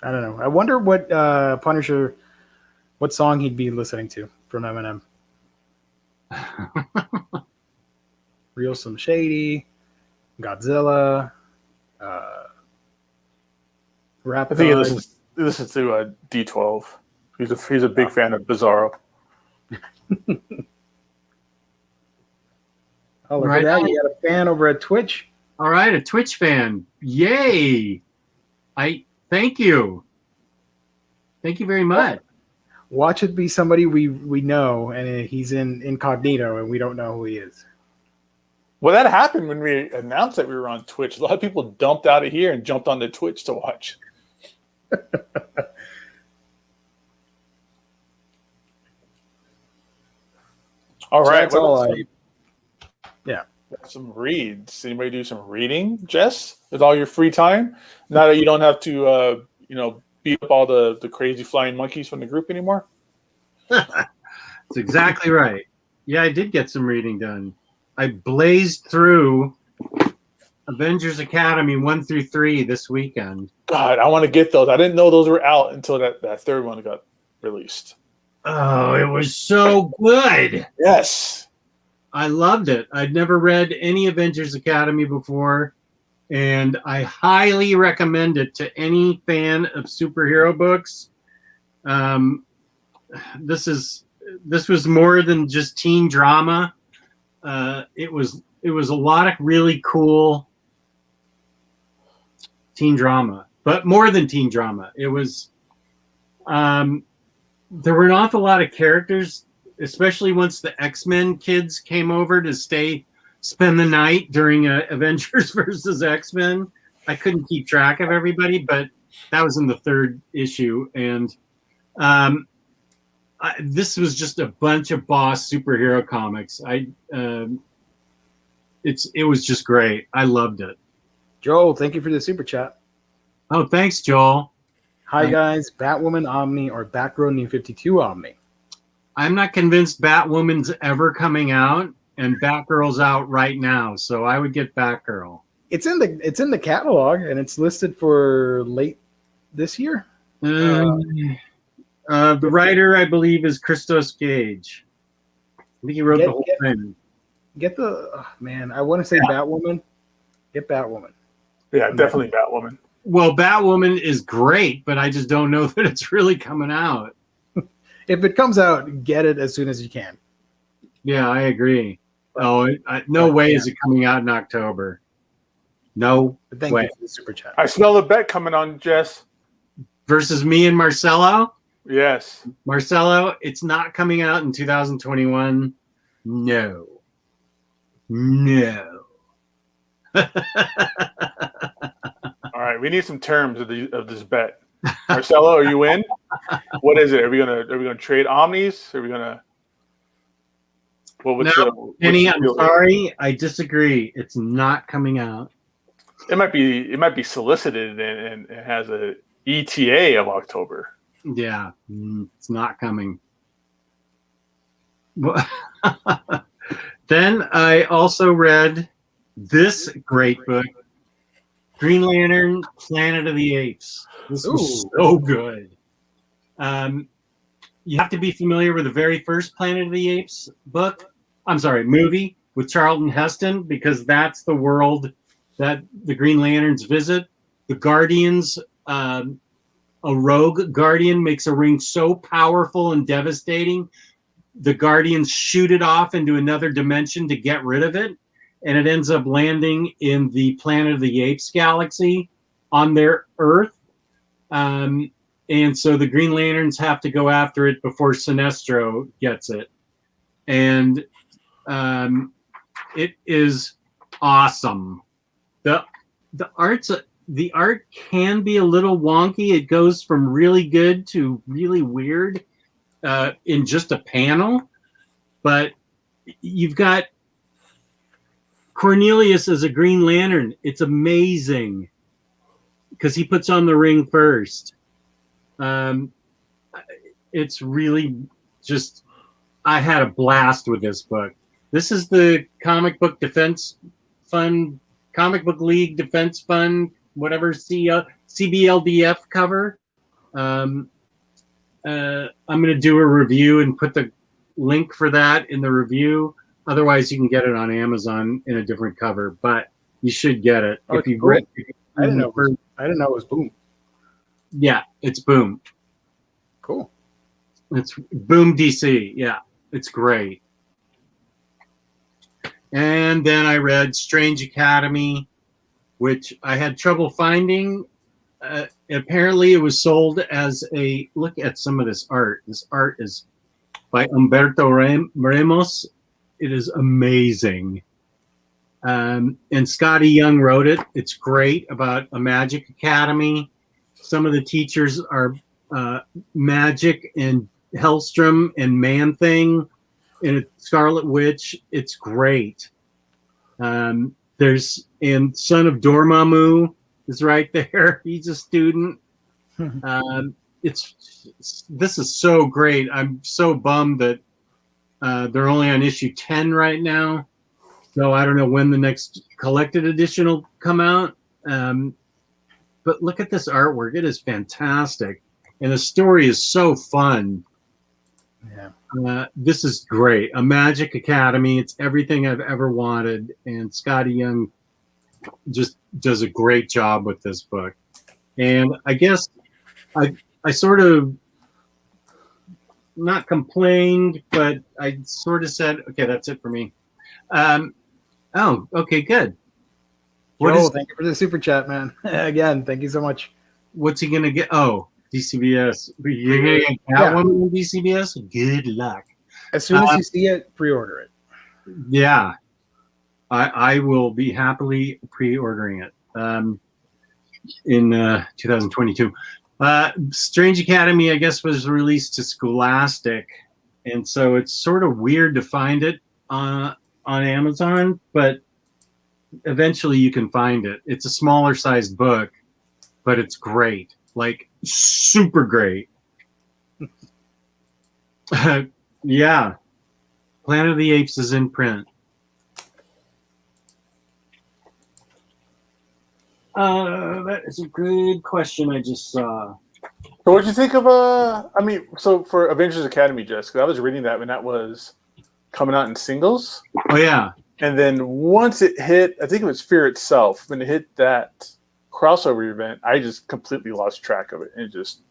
[SPEAKER 1] I don't know. I wonder what Punisher, what song he'd be listening to from Eminem. Real Slim Shady, Godzilla, Rap.
[SPEAKER 3] I think he listens to D12. He's a big fan of Bizarro.
[SPEAKER 1] Oh, look at that. You got a fan over at Twitch.
[SPEAKER 2] All right, a Twitch fan. Yay. Thank you. Thank you very much.
[SPEAKER 1] Watch it be somebody we know, and he's in incognito, and we don't know who he is.
[SPEAKER 3] Well, that happened when we announced that we were on Twitch. A lot of people dumped out of here and jumped onto Twitch to watch. All right. Some reads. Anybody do some reading, Jess? With all your free time? Now that you don't have to, beat up all the crazy flying monkeys from the group anymore?
[SPEAKER 2] That's exactly right. Yeah, I did get some reading done. I blazed through Avengers Academy 1 through 3 this weekend.
[SPEAKER 3] God, I want to get those. I didn't know those were out until that third one got released.
[SPEAKER 2] Oh, it was so good.
[SPEAKER 3] Yes.
[SPEAKER 2] I loved it. I'd never read any Avengers Academy before, and I highly recommend it to any fan of superhero books. This was more than just teen drama. It was a lot of really cool teen drama, but more than teen drama. It was there were an awful lot of characters, especially once the X-Men kids came over to spend the night during Avengers versus X-Men. I couldn't keep track of everybody, but that was in the 3rd issue, and this was just a bunch of boss superhero comics. It was just great. I loved it.
[SPEAKER 1] Joel, thank you for the super chat.
[SPEAKER 2] Oh, thanks, Joel.
[SPEAKER 1] Hi guys, Batwoman Omni or Batgirl New 52 Omni?
[SPEAKER 2] I'm not convinced Batwoman's ever coming out, and Batgirl's out right now, so I would get Batgirl.
[SPEAKER 1] It's in the catalog, and it's listed for late this year.
[SPEAKER 2] The writer, I believe, is Christos Gage. I think he wrote the whole thing.
[SPEAKER 1] Get the man. I want to say Batwoman. Get Batwoman.
[SPEAKER 3] Yeah, definitely Batwoman.
[SPEAKER 2] Well, Batwoman is great, but I just don't know that it's really coming out.
[SPEAKER 1] If it comes out, get it as soon as you can.
[SPEAKER 2] Yeah, I agree. Oh, no way is it coming out in October. No
[SPEAKER 1] Thank
[SPEAKER 2] way.
[SPEAKER 1] you for the super chat.
[SPEAKER 3] I smell a bet coming on, Jess.
[SPEAKER 2] Versus me and Marcelo?
[SPEAKER 3] Yes.
[SPEAKER 2] Marcelo, it's not coming out in 2021. No. No.
[SPEAKER 3] All right, we need some terms of this bet. Marcelo, are you in? What is it? Are we gonna trade Omnis? Are we gonna?
[SPEAKER 2] Penny, I'm sorry, I disagree. It's not coming out.
[SPEAKER 3] It might be solicited and it has a ETA of October.
[SPEAKER 2] Yeah, it's not coming. Then I also read this great book, Green Lantern, Planet of the Apes. This was so good. You have to be familiar with the very first Planet of the Apes movie with Charlton Heston, because that's the world that the Green Lanterns visit. The Guardians, a rogue Guardian makes a ring so powerful and devastating, the Guardians shoot it off into another dimension to get rid of it, and it ends up landing in the Planet of the Apes galaxy on their Earth. And so the Green Lanterns have to go after it before Sinestro gets it. And it is awesome. The art can be a little wonky. It goes from really good to really weird in just a panel. But you've got Cornelius as a Green Lantern. It's amazing because he puts on the ring first. It's really just, I had a blast with this book. This is the Comic Book Defense Fund, Comic Book League Defense Fund, whatever, CBLDF cover. I'm going to do a review and put the link for that in the review. Otherwise, you can get it on Amazon in a different cover, but you should get it.
[SPEAKER 1] Oh,
[SPEAKER 2] if you've
[SPEAKER 1] cool.
[SPEAKER 2] read,
[SPEAKER 1] I didn't know it was Boom.
[SPEAKER 2] Yeah, it's Boom.
[SPEAKER 1] Cool.
[SPEAKER 2] It's Boom DC. Yeah, it's great. And then I read Strange Academy, which I had trouble finding. Apparently, it was sold as a, look at some of this art. This art is by Humberto Ramos. It is amazing. And Scotty Young wrote it. It's great, about a magic academy. Some of the teachers are Magic and Hellstrom and Man-Thing and Scarlet Witch. It's great. There's, and Son of Dormammu is right there. He's a student. This is so great. I'm so bummed that they're only on issue 10 right now. So I don't know when the next collected edition will come out. But look at this artwork. It is fantastic. And the story is so fun. Yeah. This is great. A Magic Academy. It's everything I've ever wanted. And Scotty Young just does a great job with this book. And I guess I sort of not complained, but I sort of said, okay, that's it for me. Oh, okay, good.
[SPEAKER 1] Thank you for the super chat, man. Again, thank you so much.
[SPEAKER 2] What's he gonna get? Oh, DCBS. You're gonna get that one in DCBS? Good luck.
[SPEAKER 1] As soon as you see it, pre-order it.
[SPEAKER 2] Yeah, I will be happily pre-ordering it. in 2022. Strange Academy, I guess, was released to Scholastic, and so it's sort of weird to find it on Amazon, but eventually you can find it. It's a smaller sized book, but it's great, like super great. Yeah, Planet of the Apes is in print. That is a good question I just saw.
[SPEAKER 3] So what'd you think of so for Avengers Academy, Jessica, I was reading that when that was coming out in singles.
[SPEAKER 2] Oh yeah.
[SPEAKER 3] And then once it hit, I think it was Fear itself, when it hit that crossover event, I just completely lost track of it. And it just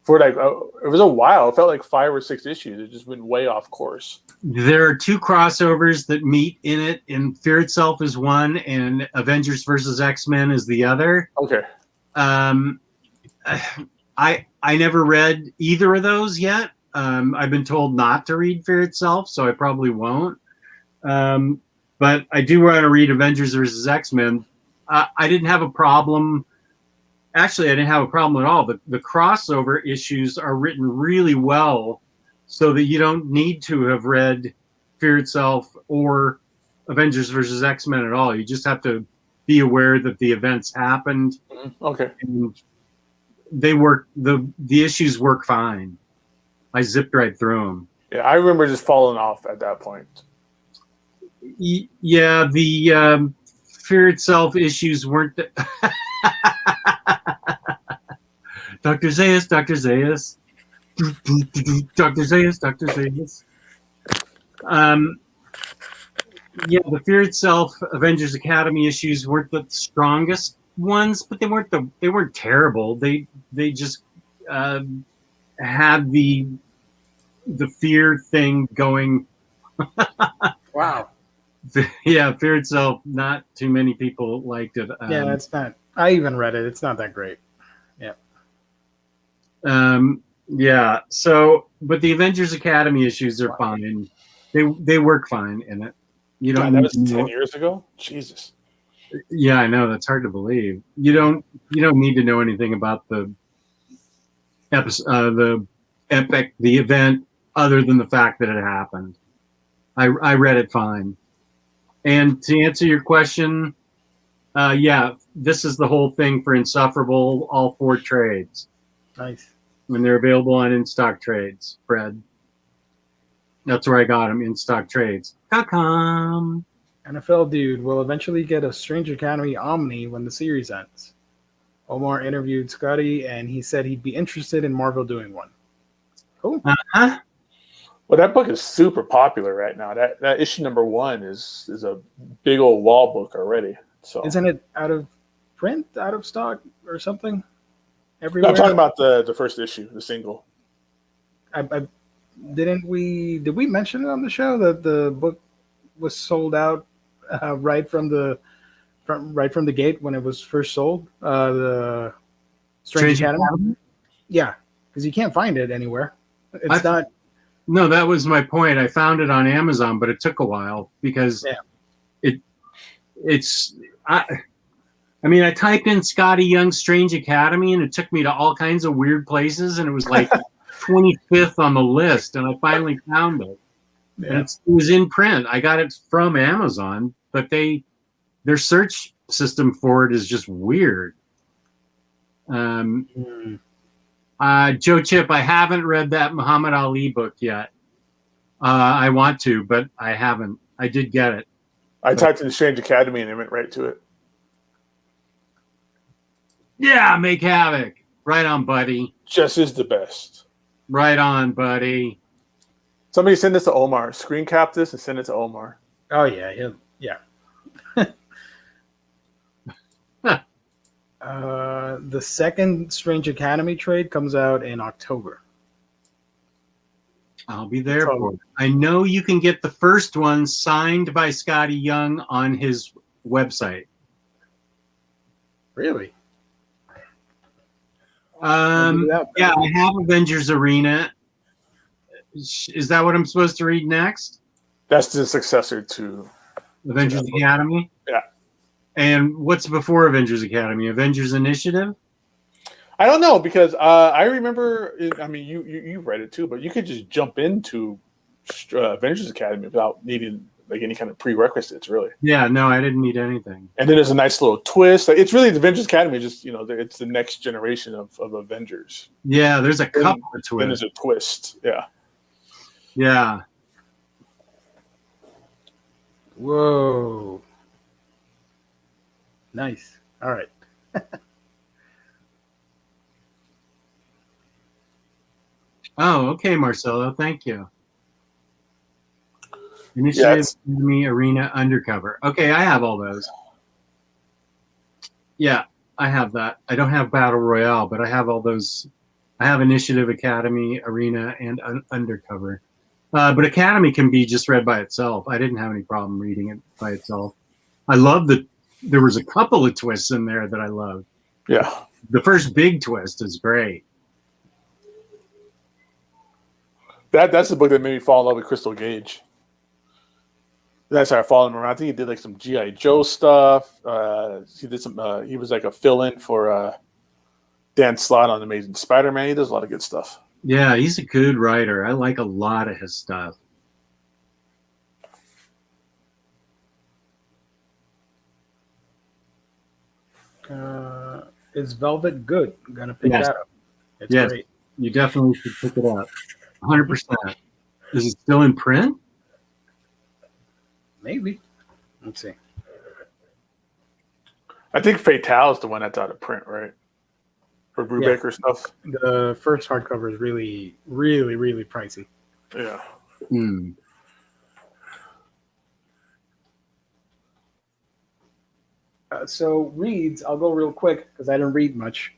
[SPEAKER 3] it was a while. It felt like 5 or 6 issues. It just went way off course.
[SPEAKER 2] There are 2 crossovers that meet in it, and Fear itself is one, and Avengers versus X-Men is the other.
[SPEAKER 3] Okay.
[SPEAKER 2] I never read either of those yet. I've been told not to read Fear itself, so I probably won't. But I do want to read Avengers versus X-Men. I didn't have a problem. Actually, I didn't have a problem at all. The crossover issues are written really well, so that you don't need to have read Fear itself or Avengers versus X-Men at all. You just have to be aware that the events happened.
[SPEAKER 3] Okay.
[SPEAKER 2] And they work. The issues work fine. I zipped right through them.
[SPEAKER 3] Yeah, I remember just falling off at that point.
[SPEAKER 2] Yeah, the Fear itself issues weren't. Dr. Zaius, Dr. Zaius. Dr. Zaius, Dr. Zaius. Yeah, the Fear itself Avengers Academy issues weren't the strongest ones, but they weren't terrible. They just had the fear thing going.
[SPEAKER 1] Wow.
[SPEAKER 2] Yeah, Fear itself. Not too many people liked it.
[SPEAKER 1] Yeah, it's not. I even read it. It's not that great. Yeah.
[SPEAKER 2] Yeah. So, but the Avengers Academy issues are fine. They work fine in it. You don't.
[SPEAKER 3] God, that was 10 years ago. Jesus.
[SPEAKER 2] Yeah, I know. That's hard to believe. You don't need to know anything about the episode, the event, other than the fact that it happened. I read it fine. And to answer your question, yeah, this is the whole thing for Insufferable, all 4 trades.
[SPEAKER 1] Nice.
[SPEAKER 2] When they're available on in-stock trades, Fred. That's where I got them, in-stock trades.com.
[SPEAKER 1] NFL dude will eventually get a Strange Academy Omni when the series ends. Omar interviewed Scotty, and he said he'd be interested in Marvel doing one. Cool.
[SPEAKER 2] Uh-huh.
[SPEAKER 3] Well, that book is super popular right now. That issue number 1 is a big old wall book already. So
[SPEAKER 1] isn't it out of print, out of stock, or something? Everywhere.
[SPEAKER 3] No, I'm talking about the first issue, the single.
[SPEAKER 1] Did we mention it on the show that the book was sold out right from the gate when it was first sold? The Strange Academy. Yeah, because you can't find it anywhere. It's not.
[SPEAKER 2] No, that was my point. I found it on Amazon, but it took a while because I mean, I typed in Scotty Young Strange Academy, and it took me to all kinds of weird places, and it was like 25th on the list, and I finally found it. Yeah. And it was in print. I got it from Amazon, but their search system for it is just weird. Joe Chip, I haven't read that Muhammad Ali book yet. I want to, but I haven't. I did get it.
[SPEAKER 3] I typed in Strange Academy, and it went right to it.
[SPEAKER 2] Yeah, make havoc. Right on, buddy.
[SPEAKER 3] Just is the best.
[SPEAKER 2] Right on, buddy.
[SPEAKER 3] Somebody send this to Omar. Screen cap this and send it to Omar.
[SPEAKER 1] Oh, yeah. The second Strange Academy trade comes out in October.
[SPEAKER 2] I'll be there for it. I know you can get the first one signed by Scotty Young on his website.
[SPEAKER 1] Really?
[SPEAKER 2] Yeah, I have Avengers Arena. Is that what I'm supposed to read next?
[SPEAKER 3] That's the successor to
[SPEAKER 2] Avengers Academy?
[SPEAKER 3] Yeah.
[SPEAKER 2] And what's before Avengers Academy? Avengers Initiative?
[SPEAKER 3] I don't know because I remember. I mean, you read it too, but you could just jump into Avengers Academy without needing like any kind of prerequisites, really.
[SPEAKER 2] Yeah, no, I didn't need anything.
[SPEAKER 3] And then there's a nice little twist. Like, it's really the Avengers Academy. Just it's the next generation of Avengers.
[SPEAKER 2] Yeah, there's a couple of
[SPEAKER 3] Then there's
[SPEAKER 2] twists.
[SPEAKER 3] a twist. Yeah.
[SPEAKER 2] Yeah.
[SPEAKER 1] Whoa. Nice. All right.
[SPEAKER 2] Oh, okay, Marcelo. Thank you. Initiative,
[SPEAKER 3] Yes.
[SPEAKER 2] Enemy, Arena, Undercover. Okay, I have all those. Yeah, I have that. I don't have Battle Royale, but I have all those. I have Initiative, Academy, Arena, and Undercover. But Academy can be just read by itself. I didn't have any problem reading it by itself. I love that there was a couple of twists in there that I loved.
[SPEAKER 3] Yeah.
[SPEAKER 2] The first big twist is great.
[SPEAKER 3] That's the book that made me fall in love with Crystal Gage. That's how I followed him around. I think he did like some G.I. Joe stuff. He did some. He was like a fill-in for Dan Slott on Amazing Spider-Man. He does a lot of good stuff.
[SPEAKER 2] Yeah, he's a good writer. I like a lot of his stuff.
[SPEAKER 1] Is Velvet good? I'm gonna pick
[SPEAKER 2] Yes.
[SPEAKER 1] that up. It's
[SPEAKER 2] Yes.
[SPEAKER 1] great.
[SPEAKER 2] You definitely should pick it up. 100%. Is it still in print?
[SPEAKER 1] Maybe. Let's see.
[SPEAKER 3] I think Fatale is the one that's out of print, right? For Brubaker stuff.
[SPEAKER 1] The first hardcover is really, really, really pricey.
[SPEAKER 3] Yeah.
[SPEAKER 2] Hmm.
[SPEAKER 1] So reads, I'll go real quick because I didn't read much.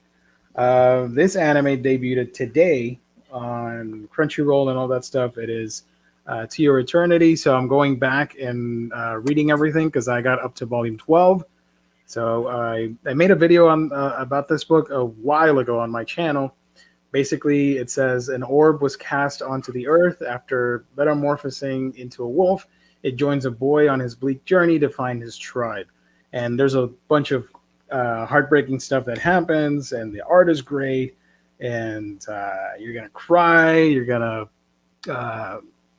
[SPEAKER 1] This anime debuted today on Crunchyroll and all that stuff. It is To Your Eternity. So I'm going back and reading everything because I got up to volume 12. So I made a video on about this book a while ago on my channel. Basically, it says an orb was cast onto the earth after metamorphosing into a wolf. It joins a boy on his bleak journey to find his tribe. And there's a bunch of heartbreaking stuff that happens, and the art is great, and you're gonna cry. You're gonna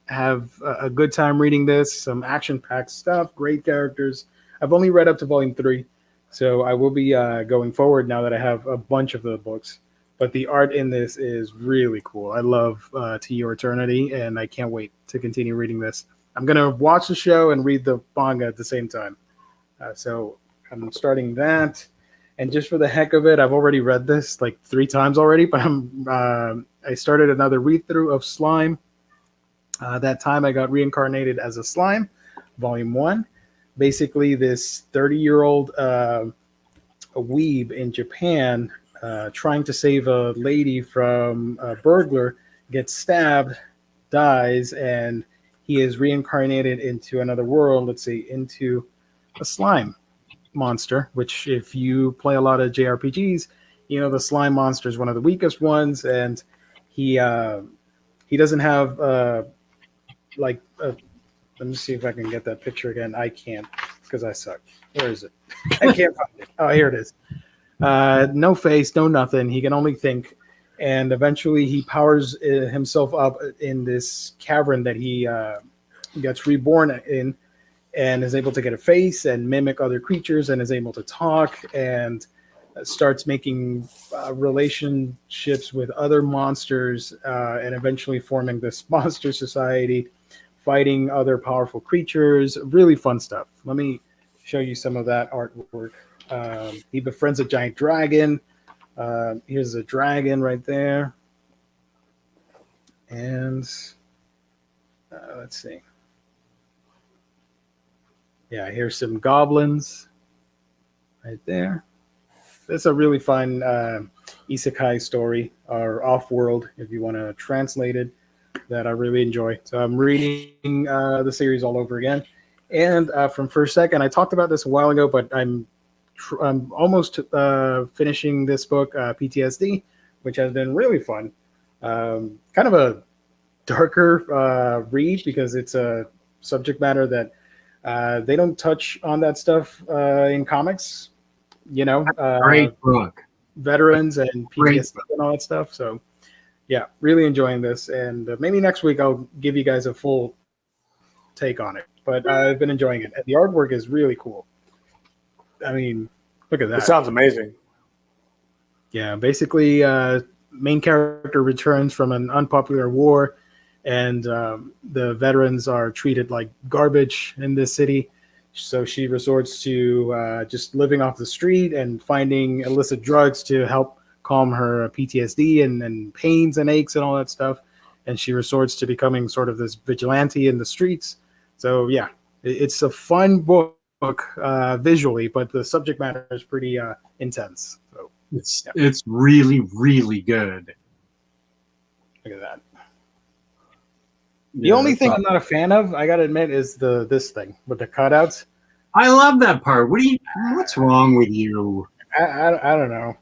[SPEAKER 1] have a good time reading this. Some action-packed stuff, great characters. I've only read up to volume 3, so I will be going forward now that I have a bunch of the books. But the art in this is really cool. I love To Your Eternity, and I can't wait to continue reading this. I'm gonna watch the show and read the manga at the same time. So I'm starting that, and just for the heck of it, I've already read this like 3 times already. But I started another read through of Slime. That time I got reincarnated as a slime, volume 1. Basically, this 30-year-old weeb in Japan trying to save a lady from a burglar gets stabbed, dies, and he is reincarnated into another world. Let's see, into a slime monster, which if you play a lot of JRPGs, you know the slime monster is one of the weakest ones, and he doesn't have let me see if I can get that picture again. I can't because I suck. Where is it? I can't find it. Oh, here it is. No face, no nothing. He can only think, and eventually he powers himself up in this cavern that he gets reborn in, and is able to get a face and mimic other creatures, and is able to talk, and starts making relationships with other monsters, and eventually forming this monster society, fighting other powerful creatures. Really fun stuff. Let me show you some of that artwork. He befriends a giant dragon. Here's a dragon right there. And let's see. Yeah, here's some goblins right there. That's a really fun isekai story, or off-world, if you want to translate it, that I really enjoy. So I'm reading the series all over again. And from First Second, I talked about this a while ago, but I'm almost finishing this book, PTSD, which has been really fun. Kind of a darker read because it's a subject matter that They don't touch on that stuff in comics,
[SPEAKER 2] Great book.
[SPEAKER 1] veterans and
[SPEAKER 2] Great
[SPEAKER 1] PTSD and all that stuff. So, yeah, really enjoying this. And maybe next week I'll give you guys a full take on it. But I've been enjoying it. And the artwork is really cool. I mean, look at that.
[SPEAKER 3] It sounds amazing.
[SPEAKER 1] Yeah, basically, main character returns from an unpopular war, and the veterans are treated like garbage in this city. So she resorts to just living off the street and finding illicit drugs to help calm her PTSD and pains and aches and all that stuff. And she resorts to becoming sort of this vigilante in the streets. So yeah, it's a fun book visually, but the subject matter is pretty intense. So
[SPEAKER 2] it's really, really good.
[SPEAKER 1] Look at that. The only thing I'm not a fan of, I gotta admit, is this thing with the cutouts.
[SPEAKER 2] I love that part. What's wrong with you?
[SPEAKER 1] I don't know.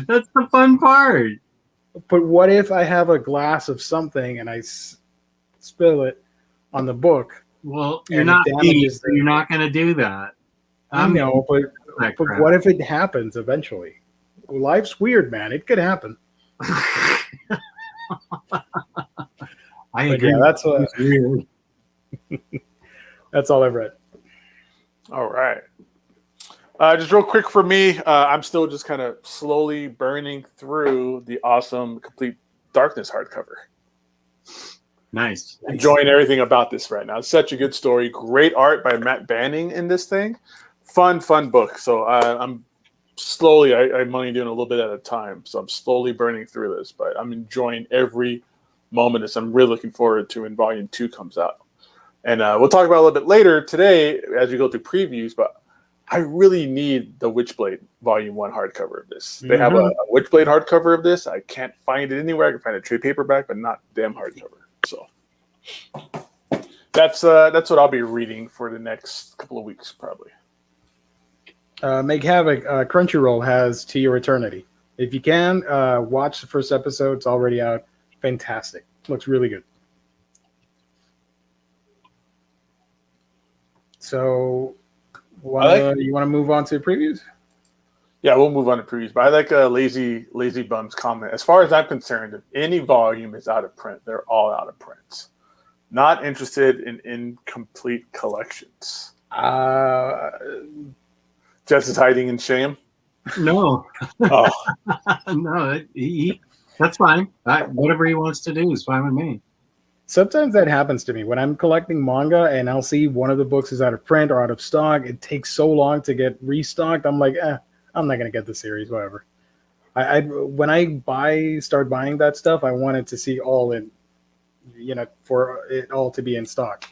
[SPEAKER 2] That's the fun part.
[SPEAKER 1] But what if I have a glass of something and I spill it on the book?
[SPEAKER 2] Well, you're not me, so you're not going to do that.
[SPEAKER 1] I know, but what if it happens eventually? Life's weird, man. It could happen.
[SPEAKER 2] I agree.
[SPEAKER 1] Yeah, that's weird. That's all I've read.
[SPEAKER 3] All right. Just real quick for me, I'm still just kind of slowly burning through the awesome Complete Darkness hardcover.
[SPEAKER 2] Nice.
[SPEAKER 3] Enjoying everything about this right now. It's such a good story. Great art by Matt Banning in this thing. Fun book. So I'm slowly, I'm only doing a little bit at a time. So I'm slowly burning through this, but I'm enjoying every moment as I'm really looking forward to when Volume 2 comes out. And we'll talk about it a little bit later today as we go through previews, but I really need the Witchblade Volume 1 hardcover of this. They have a Witchblade hardcover of this. I can't find it anywhere. I can find a trade paperback, but not damn hardcover. So that's what I'll be reading for the next couple of weeks, probably.
[SPEAKER 1] Make Havoc, Crunchyroll has To Your Eternity. If you can, watch the first episode. It's already out. Fantastic. Looks really good. So, you want to move on to previews?
[SPEAKER 3] Yeah, we'll move on to previews. But I like Lazy Bum's comment. As far as I'm concerned, if any volume is out of print, they're all out of print. Not interested in incomplete collections. Jess is hiding in shame.
[SPEAKER 2] No.
[SPEAKER 3] Oh.
[SPEAKER 2] No, that's fine. Whatever he wants to do is fine with me.
[SPEAKER 1] Sometimes that happens to me when I'm collecting manga and I'll see one of the books is out of print or out of stock. It takes so long to get restocked. I'm like, I'm not going to get the series, whatever. When I start buying that stuff, I wanted to see all in, for it all to be in stock.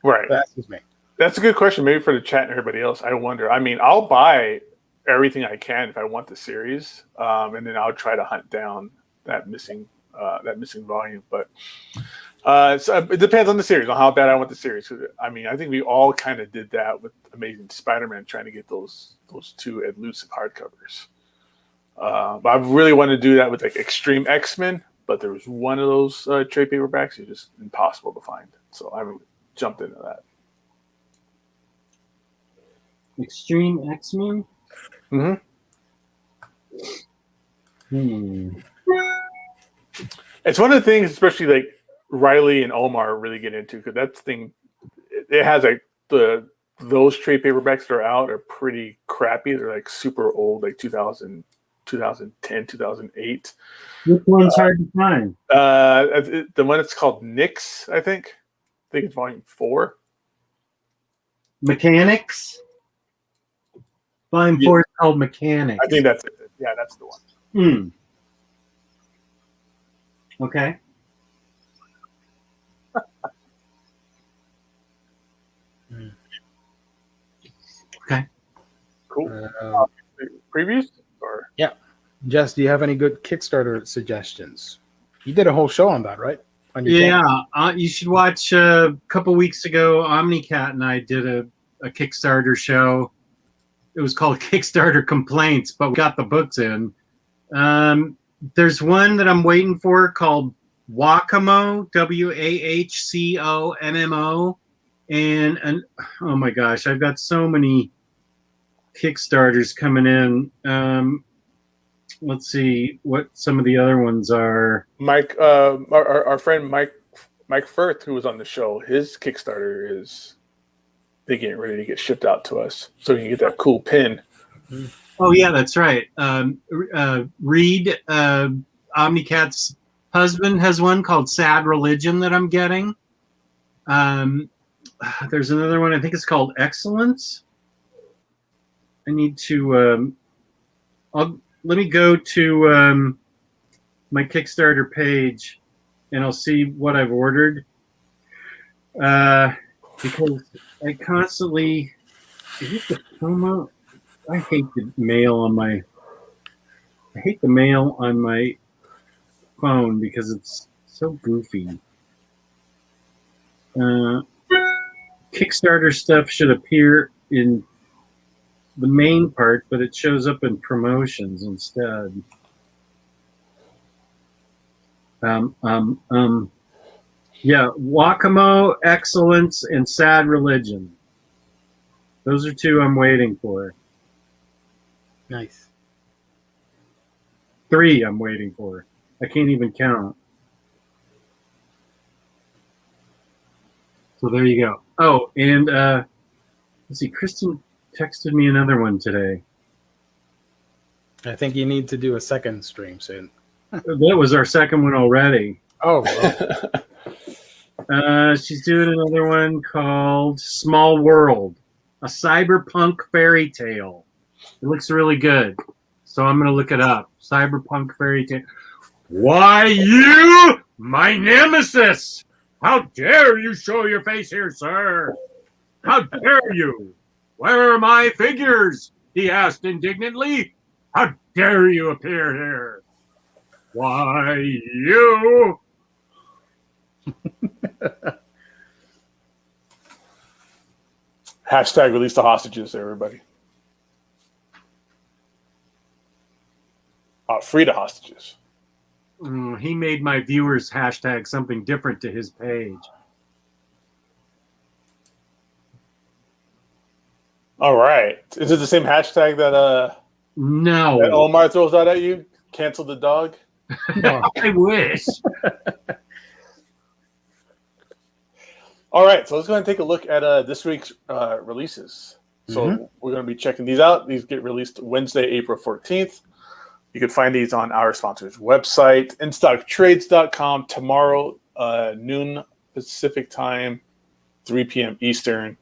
[SPEAKER 3] Right.
[SPEAKER 1] That's just me.
[SPEAKER 3] That's a good question. Maybe for the chat and everybody else. I wonder. I mean, I'll buy everything I can if I want the series, and then I'll try to hunt down that missing volume. But so it depends on the series, on how bad I want the series. I mean, I think we all kind of did that with Amazing Spider-Man, trying to get those two elusive hardcovers. But I really wanted to do that with like Extreme X-Men, but there was one of those trade paperbacks it's just impossible to find. So I jumped into that.
[SPEAKER 2] Extreme X-Men?
[SPEAKER 3] It's one of the things, especially like Riley and Omar really get into, because that thing, it has like those trade paperbacks that are out are pretty crappy. They're like super old, like 2000, 2010, 2008.
[SPEAKER 2] Which one's hard to find?
[SPEAKER 3] The one that's called Nyx, I think it's volume 4.
[SPEAKER 2] Mechanics? Volume 4 is called Mechanics.
[SPEAKER 3] I think that's it. Yeah, that's the one.
[SPEAKER 2] Okay. Okay.
[SPEAKER 3] Cool. Previews? Or?
[SPEAKER 1] Yeah. Jess, do you have any good Kickstarter suggestions? You did a whole show on that, right? On your channel?
[SPEAKER 2] You should watch a couple weeks ago. Omnicat and I did a Kickstarter show. It was called Kickstarter Complaints, but we got the books in. There's one that I'm waiting for called Wacommo, WAHCOMMO. and oh my gosh, I've got so many Kickstarters coming in. Let's see what some of the other ones are.
[SPEAKER 3] Mike, our friend Mike Firth, who was on the show, his Kickstarter is they getting ready to get shipped out to us, so you can get that cool pin.
[SPEAKER 2] Oh yeah, that's right. Reed, Omnicat's husband, has one called Sad Religion that I'm getting. There's another one, I think it's called Excellence. I need to let me go to my Kickstarter page and I'll see what I've ordered. Because I constantly, is it the promo? I hate the mail on my phone because it's so goofy. Kickstarter stuff should appear in the main part, but it shows up in promotions instead. Yeah, Wakamo, Excellence, and Sad Religion. Those are two I'm waiting for.
[SPEAKER 1] Nice.
[SPEAKER 2] 3 I'm waiting for. I can't even count. So there you go. Oh, and let's see, Kristen texted me another one today.
[SPEAKER 1] I think you need to do a second stream soon.
[SPEAKER 2] That was our second one already.
[SPEAKER 1] Oh, well.
[SPEAKER 2] She's doing another one called Small World, a cyberpunk fairy tale. It looks really good. So I'm going to look it up. Cyberpunk fairy tale. Why you, my nemesis? How dare you show your face here, sir? How dare you? Where are my figures? He asked indignantly. How dare you appear here? Why you?
[SPEAKER 3] Hashtag release the hostages, everybody. Free the hostages.
[SPEAKER 2] He made my viewers hashtag something different to his page.
[SPEAKER 3] All right. Is it the same hashtag that
[SPEAKER 2] No.
[SPEAKER 3] that Omar throws out at you? Cancel the dog?
[SPEAKER 2] No. I wish.
[SPEAKER 3] All right, so let's go ahead and take a look at this week's releases. So we're going to be checking these out. These get released Wednesday, April 14th. You can find these on our sponsor's website, instocktrades.com, tomorrow, noon Pacific time, 3 p.m. Eastern.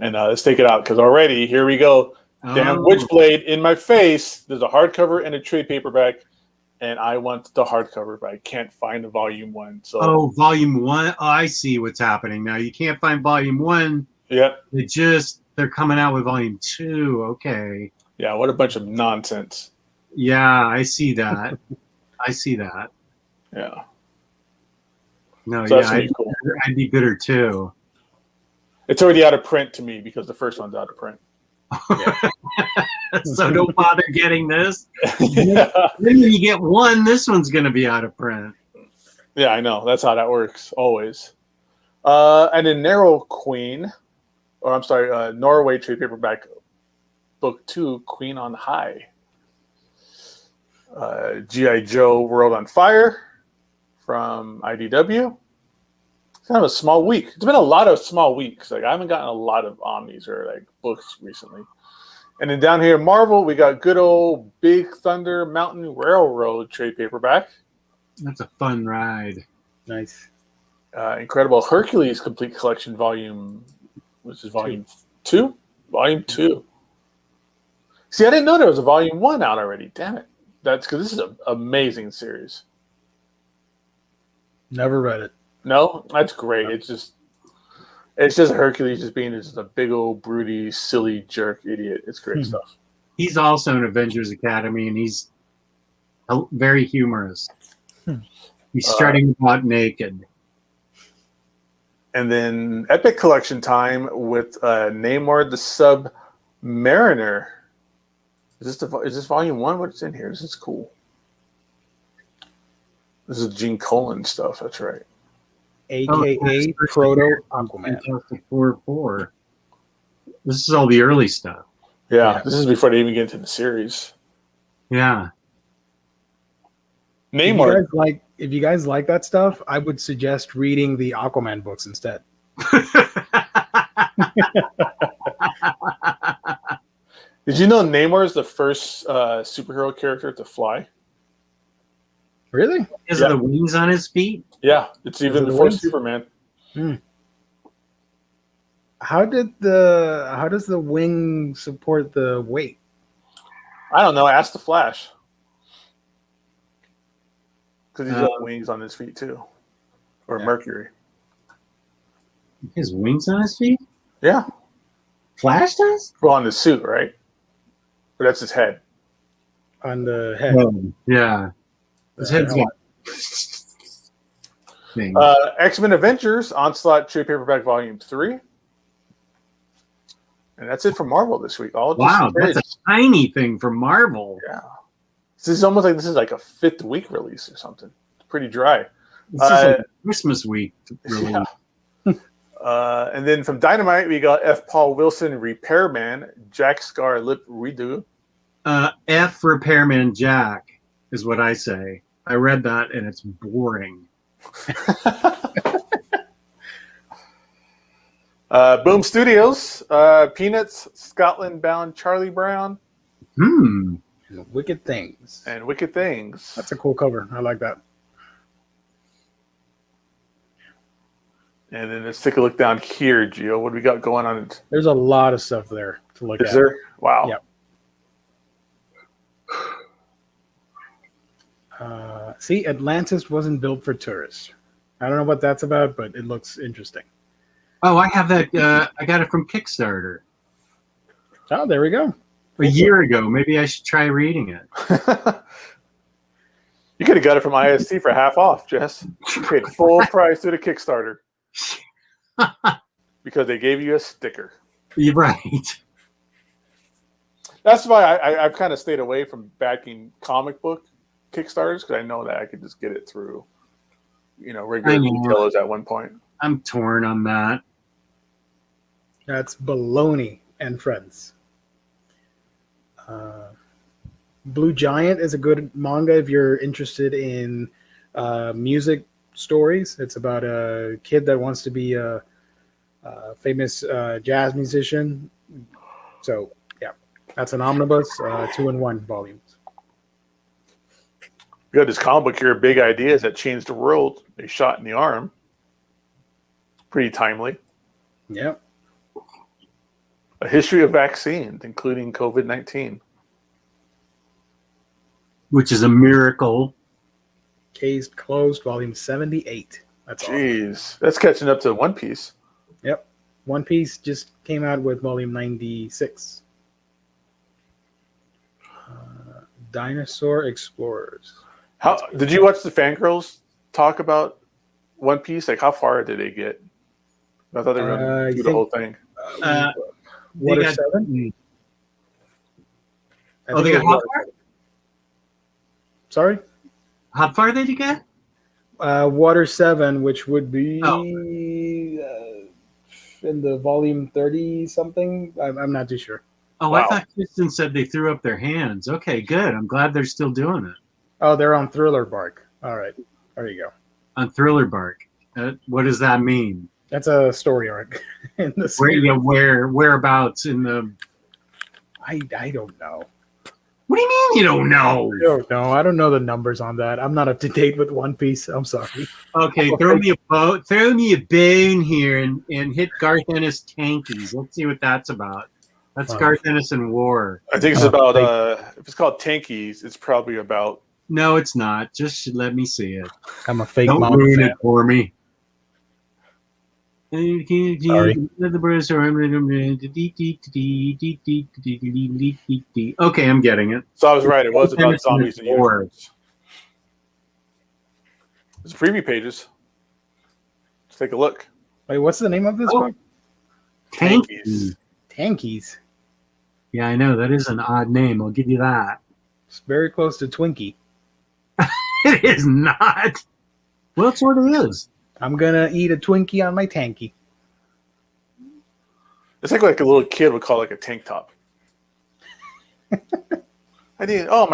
[SPEAKER 3] And let's take it out because already, here we go. Damn Witchblade in my face. There's a hardcover and a trade paperback. And I want the hardcover, but I can't find the volume 1. So
[SPEAKER 2] volume 1. Oh, I see what's happening now. You can't find volume 1.
[SPEAKER 3] Yep.
[SPEAKER 2] They're coming out with volume 2. Okay.
[SPEAKER 3] Yeah, what a bunch of nonsense.
[SPEAKER 2] Yeah, I see that. I see that.
[SPEAKER 3] Yeah.
[SPEAKER 2] No,
[SPEAKER 3] so
[SPEAKER 2] yeah,
[SPEAKER 3] cool.
[SPEAKER 2] I'd be bitter too.
[SPEAKER 3] It's already out of print to me because the first one's out of print.
[SPEAKER 2] Yeah. So don't bother getting this.
[SPEAKER 3] Yeah.
[SPEAKER 2] Then when you get one, this one's going to be out of print.
[SPEAKER 3] Yeah, I know. That's how that works always. And then Norway trade paperback book 2, Queen on High. G.I. Joe World on Fire from IDW. It's kind of a small week. It's been a lot of small weeks. Like I haven't gotten a lot of Omnis or like books recently. And then down here, Marvel, we got good old Big Thunder Mountain Railroad trade paperback.
[SPEAKER 2] That's a fun ride.
[SPEAKER 1] Nice.
[SPEAKER 3] Incredible Hercules Complete Collection Volume, which is Volume 2? Volume 2. See, I didn't know there was a Volume 1 out already. Damn it. That's because this is an amazing series.
[SPEAKER 1] Never read it.
[SPEAKER 3] No? That's great. It's just Hercules just being just a big old broody, silly jerk idiot. It's great stuff.
[SPEAKER 2] He's also in Avengers Academy, and he's very humorous. He's strutting about naked.
[SPEAKER 3] And then Epic Collection time with Namor the Submariner. Is this volume 1? What's in here? This is cool. This is Gene Colan stuff. That's right.
[SPEAKER 1] aka Proto Aquaman.
[SPEAKER 2] Fantastic Four. This is all the early stuff.
[SPEAKER 3] Yeah, this is before they even get into the series.
[SPEAKER 2] Yeah.
[SPEAKER 3] Namor.
[SPEAKER 1] If you guys like that stuff, I would suggest reading the Aquaman books instead.
[SPEAKER 3] Did you know Namor is the first superhero character to fly?
[SPEAKER 1] Really?
[SPEAKER 2] Is it the wings on his feet?
[SPEAKER 3] Yeah, it's even before Superman.
[SPEAKER 1] How does the wing support the weight?
[SPEAKER 3] I don't know. Ask the Flash. Because he's got wings on his feet too, or Mercury.
[SPEAKER 2] His wings on his feet?
[SPEAKER 3] Yeah.
[SPEAKER 2] Flash does?
[SPEAKER 3] Well, on the suit, right? But that's his head.
[SPEAKER 1] On the head.
[SPEAKER 2] Yeah. His head's got.
[SPEAKER 3] X-Men Avengers Onslaught Trade Paperback Volume 3. And that's it for Marvel this week.
[SPEAKER 2] Wow, that's a tiny thing for Marvel.
[SPEAKER 3] Yeah. This is almost like this is like a 5th week release or something. It's pretty dry.
[SPEAKER 2] This is like a Christmas week release.
[SPEAKER 3] Yeah. And then from Dynamite, we got F. Paul Wilson Repairman, Jack Scar Lip Redo.
[SPEAKER 2] F Repairman Jack is what I say. I read that and it's boring.
[SPEAKER 3] Boom Studios, Peanuts, Scotland Bound Charlie Brown.
[SPEAKER 1] Wicked Things.
[SPEAKER 3] And Wicked Things.
[SPEAKER 1] That's a cool cover. I like that.
[SPEAKER 3] And then let's take a look down here, Gio. What do we got going on?
[SPEAKER 1] There's a lot of stuff there to look at.
[SPEAKER 3] Is there? Wow.
[SPEAKER 1] Yep. See, Atlantis wasn't built for tourists. I don't know what that's about, but it looks interesting.
[SPEAKER 2] Oh, I have that. I got it from Kickstarter.
[SPEAKER 1] Oh, there we go.
[SPEAKER 2] A year ago. Maybe I should try reading it.
[SPEAKER 3] You could have got it from IST for half off, Jess. You paid full price to the Kickstarter. Because they gave you a sticker.
[SPEAKER 2] You're right.
[SPEAKER 3] That's why I've kind of stayed away from backing comic book Kickstarters, because I know that I could just get it through, regular retailers at one point.
[SPEAKER 2] I'm torn on that.
[SPEAKER 1] That's Baloney and Friends. Blue Giant is a good manga if you're interested in music stories. It's about a kid that wants to be a famous jazz musician. So, yeah, that's an omnibus, 2-in-1 volumes.
[SPEAKER 3] We got this comic book here, Big Ideas That Changed the World. A Shot in the Arm. Pretty timely.
[SPEAKER 1] Yep.
[SPEAKER 3] A History of Vaccines, including COVID-19.
[SPEAKER 2] Which is a miracle.
[SPEAKER 1] Case Closed, volume 78. That's
[SPEAKER 3] Jeez.
[SPEAKER 1] awesome.
[SPEAKER 3] That's catching up to One Piece.
[SPEAKER 1] Yep. One Piece just came out with volume 96. Dinosaur Explorers.
[SPEAKER 3] How did you watch the fangirls talk about One Piece? Like, how far did they get? I thought they were going to do the whole thing.
[SPEAKER 1] Water 7?
[SPEAKER 2] They got how far?
[SPEAKER 1] Sorry?
[SPEAKER 2] How far did you get?
[SPEAKER 1] Water 7, which would be in the volume 30 something. I'm not too sure.
[SPEAKER 2] Oh,
[SPEAKER 3] wow.
[SPEAKER 2] I thought Kristen said they threw up their hands. Okay, good. I'm glad they're still doing it.
[SPEAKER 1] Oh, they're on Thriller Bark. All right. There you go.
[SPEAKER 2] On Thriller Bark. What does that mean?
[SPEAKER 1] That's a story arc. In the
[SPEAKER 2] whereabouts in the...
[SPEAKER 1] I don't know.
[SPEAKER 2] What do you mean you don't know?
[SPEAKER 1] I don't know. I don't know the numbers on that. I'm not up to date with One Piece. I'm sorry.
[SPEAKER 2] Okay, throw me a bone here and hit Garth Ennis Tankies. Let's see what that's about. That's Garth Ennis and War.
[SPEAKER 3] I think it's about, if it's called Tankies, it's probably about...
[SPEAKER 2] No, it's not. Just let me see it.
[SPEAKER 1] I'm a fake
[SPEAKER 2] Don't
[SPEAKER 1] manga
[SPEAKER 2] ruin
[SPEAKER 1] fan.
[SPEAKER 2] it for me. Okay, I'm getting it.
[SPEAKER 3] So I was right. It was about zombies and unicorns. There's preview pages. Let's take a look.
[SPEAKER 1] Wait, what's the name of this book?
[SPEAKER 2] Tankies.
[SPEAKER 1] Tankies.
[SPEAKER 2] Yeah, I know. That is an odd name. I'll give you that.
[SPEAKER 1] It's very close to Twinkie.
[SPEAKER 2] It is not. Well, it sort of is.
[SPEAKER 1] I'm gonna eat a Twinkie on my tanky.
[SPEAKER 3] It's like a little kid would call like a tank top. My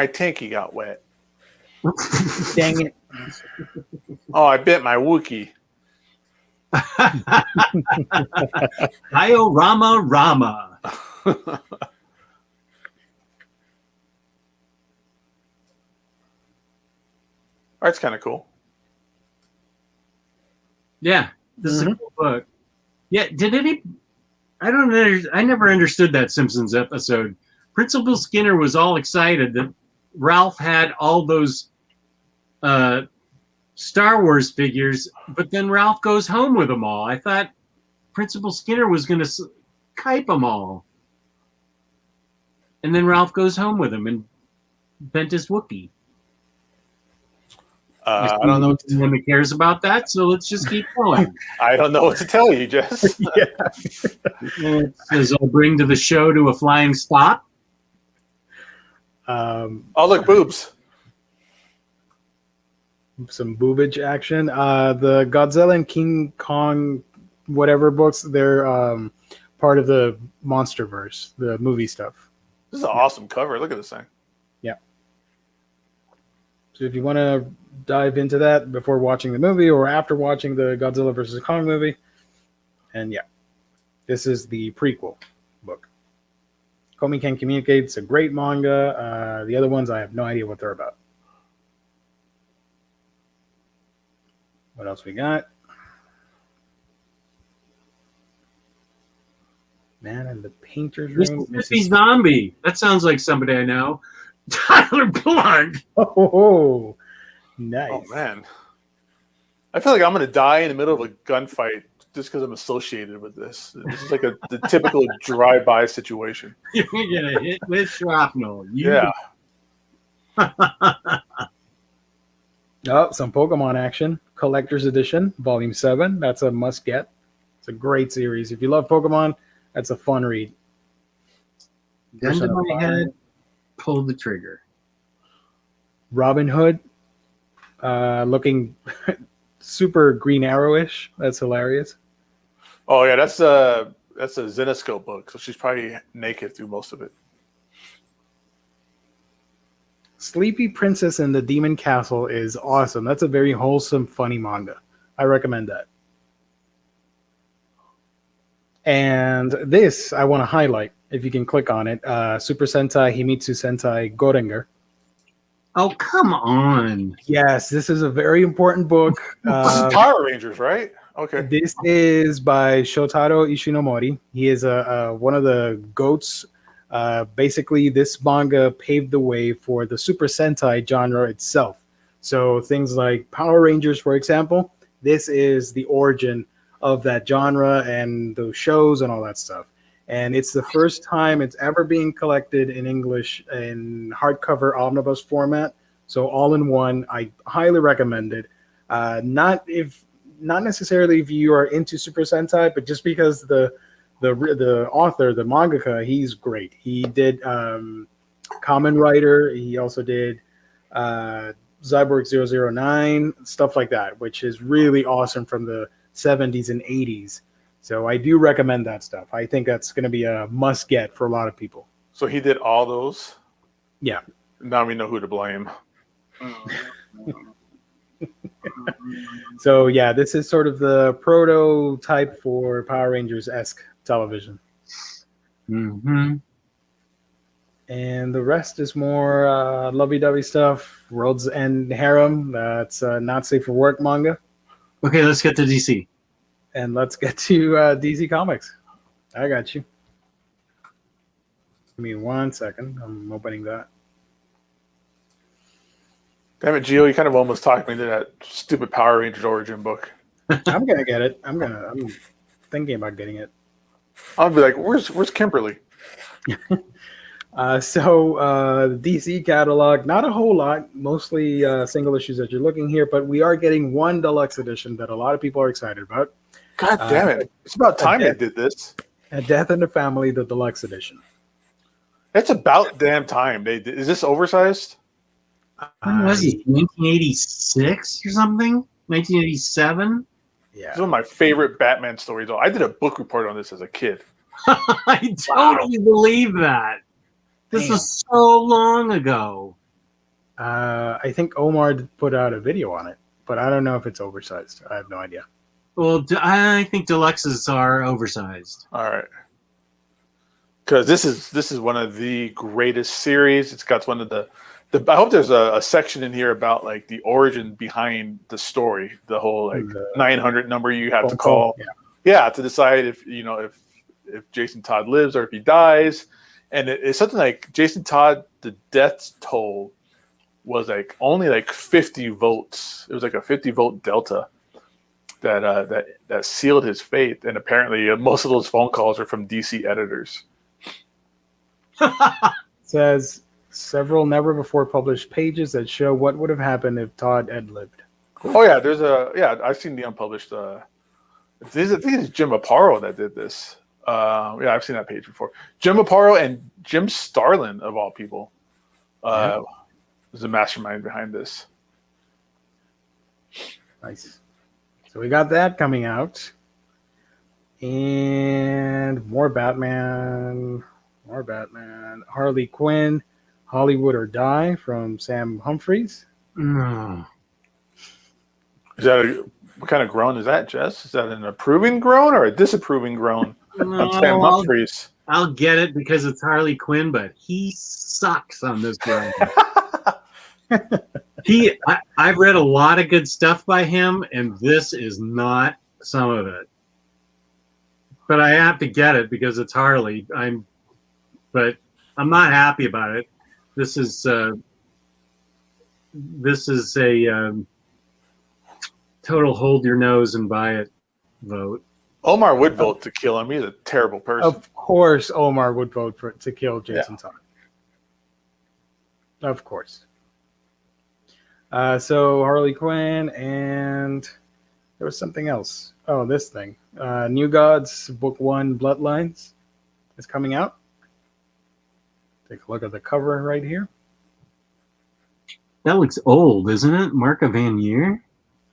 [SPEAKER 3] tanky got wet.
[SPEAKER 1] Dang it.
[SPEAKER 3] Oh, I bit my Wookiee.
[SPEAKER 2] Diorama Rama.
[SPEAKER 3] Art's kind of cool.
[SPEAKER 2] Yeah, this is a cool book. Yeah, I never understood that Simpsons episode. Principal Skinner was all excited that Ralph had all those Star Wars figures, but then Ralph goes home with them all. I thought Principal Skinner was going to kite them all. And then Ralph goes home with them and bent his Wookiee.
[SPEAKER 3] I don't know.
[SPEAKER 2] No one cares about that, so let's just keep going.
[SPEAKER 3] I don't know what to tell you, Jess.
[SPEAKER 1] Yeah.
[SPEAKER 2] It says, I'll bring to the show to a flying stop.
[SPEAKER 3] Oh, look, boobs.
[SPEAKER 1] Some boobage action. The Godzilla and King Kong, whatever books, they're part of the MonsterVerse, the movie stuff.
[SPEAKER 3] This is an awesome cover. Look at this thing.
[SPEAKER 1] Yeah. So if you want to dive into that before watching the movie or after watching the Godzilla versus Kong movie, and yeah, this is the prequel book. Komi Can Communicate. It's a great manga. The other ones, I have no idea what they're about. What else we got? Man in the Painter's Room.
[SPEAKER 2] Mississippi Zombie. That sounds like somebody I know. Tyler Blunt.
[SPEAKER 1] Oh, nice.
[SPEAKER 3] Oh, man. I feel like I'm going to die in the middle of a gunfight just because I'm associated with this. This is like the typical drive-by situation.
[SPEAKER 2] You're going to hit with shrapnel.
[SPEAKER 3] Yeah.
[SPEAKER 1] Oh, some Pokemon action. Collector's Edition, Volume 7. That's a must-get. It's a great series. If you love Pokemon, that's a fun read.
[SPEAKER 2] Gun to my head, pull the trigger.
[SPEAKER 1] Robin Hood, looking super Green Arrow-ish. That's hilarious.
[SPEAKER 3] Oh, yeah, that's a Zenoscope book, so she's probably naked through most of it.
[SPEAKER 1] Sleepy Princess in the Demon Castle is awesome. That's a very wholesome, funny manga. I recommend that. And this I want to highlight, if you can click on it, Super Sentai Himitsu Sentai Gorenger.
[SPEAKER 2] Oh, come on.
[SPEAKER 1] Yes, this is a very important book.
[SPEAKER 3] This is Power Rangers, right? Okay.
[SPEAKER 1] This is by Shotaro Ishinomori. He is one of the GOATs. Basically, this manga paved the way for the Super Sentai genre itself. So things like Power Rangers, for example, this is the origin of that genre and those shows and all that stuff. And it's the first time it's ever being collected in English in hardcover omnibus format. So all in one. I highly recommend it. Not necessarily if you are into Super Sentai, but just because the author, the mangaka, he's great. He did Kamen Rider. He also did Cyborg 009, stuff like that, which is really awesome from the 70s and 80s. So I do recommend that stuff. I think that's going to be a must get for a lot of people.
[SPEAKER 3] So he did all those?
[SPEAKER 1] Yeah.
[SPEAKER 3] Now we know who to blame.
[SPEAKER 1] So yeah, this is sort of the prototype for Power Rangers-esque television.
[SPEAKER 2] Mm-hmm.
[SPEAKER 1] And the rest is more lovey-dovey stuff. World's End Harem. That's not safe for work manga.
[SPEAKER 2] Okay, let's get to DC.
[SPEAKER 1] And let's get to DC Comics. I got you. Give me 1 second. I'm opening that.
[SPEAKER 3] Damn it, Gio, you kind of almost talked me into that stupid Power Rangers origin book.
[SPEAKER 1] I'm gonna get it. I'm thinking about getting it.
[SPEAKER 3] I'll be like, where's Kimberly?
[SPEAKER 1] The DC catalog, not a whole lot, mostly single issues that you're looking here, but we are getting one deluxe edition that a lot of people are excited about.
[SPEAKER 3] God damn it. It's about time they did this.
[SPEAKER 1] A Death in the Family, the deluxe edition.
[SPEAKER 3] It's about damn time. Is this oversized?
[SPEAKER 2] When was it? 1986 or something? 1987?
[SPEAKER 1] Yeah.
[SPEAKER 3] It's one of my favorite Batman stories. I did a book report on this as a kid.
[SPEAKER 2] I totally believe that. This is so long ago.
[SPEAKER 1] I think Omar put out a video on it, but I don't know if it's oversized. I have no idea.
[SPEAKER 2] Well, I think deluxes are oversized.
[SPEAKER 3] All right. Because this is one of the greatest series. It's got one of the I hope there's a section in here about like the origin behind the story, the whole like 900 number you have to call. Yeah, to decide if if Jason Todd lives or if he dies. And it's something like Jason Todd, the death toll was like only like 50 votes. It was like a 50 vote delta that sealed his fate. And apparently most of those phone calls are from DC editors.
[SPEAKER 1] It says several never before published pages that show what would have happened if Todd had lived.
[SPEAKER 3] Oh yeah, I've seen the unpublished. I think it's Jim Aparo that did this. Yeah, I've seen that page before. Jim Aparo and Jim Starlin, of all people, was the mastermind behind this.
[SPEAKER 1] Nice. So we got that coming out, and more Batman. Harley Quinn, Hollywood or Die from Sam Humphries.
[SPEAKER 2] No.
[SPEAKER 3] Is that what kind of groan is that, Jess? Is that an approving groan or a disapproving groan?
[SPEAKER 2] No,
[SPEAKER 3] Sam Humphries.
[SPEAKER 2] I'll get it because it's Harley Quinn, but he sucks on this ground. I've read a lot of good stuff by him, and this is not some of it. But I have to get it because it's Harley. But I'm not happy about it. This is a total hold your nose and buy it vote.
[SPEAKER 3] Omar would vote to kill him. He's a terrible person.
[SPEAKER 1] Of course, Omar would vote to kill Jason Todd. Of course. So Harley Quinn, and there was something else. Oh, this thing. New Gods Book 1 Bloodlines is coming out. Take a look at the cover right here.
[SPEAKER 2] That looks old, isn't it? Mark of Vanier?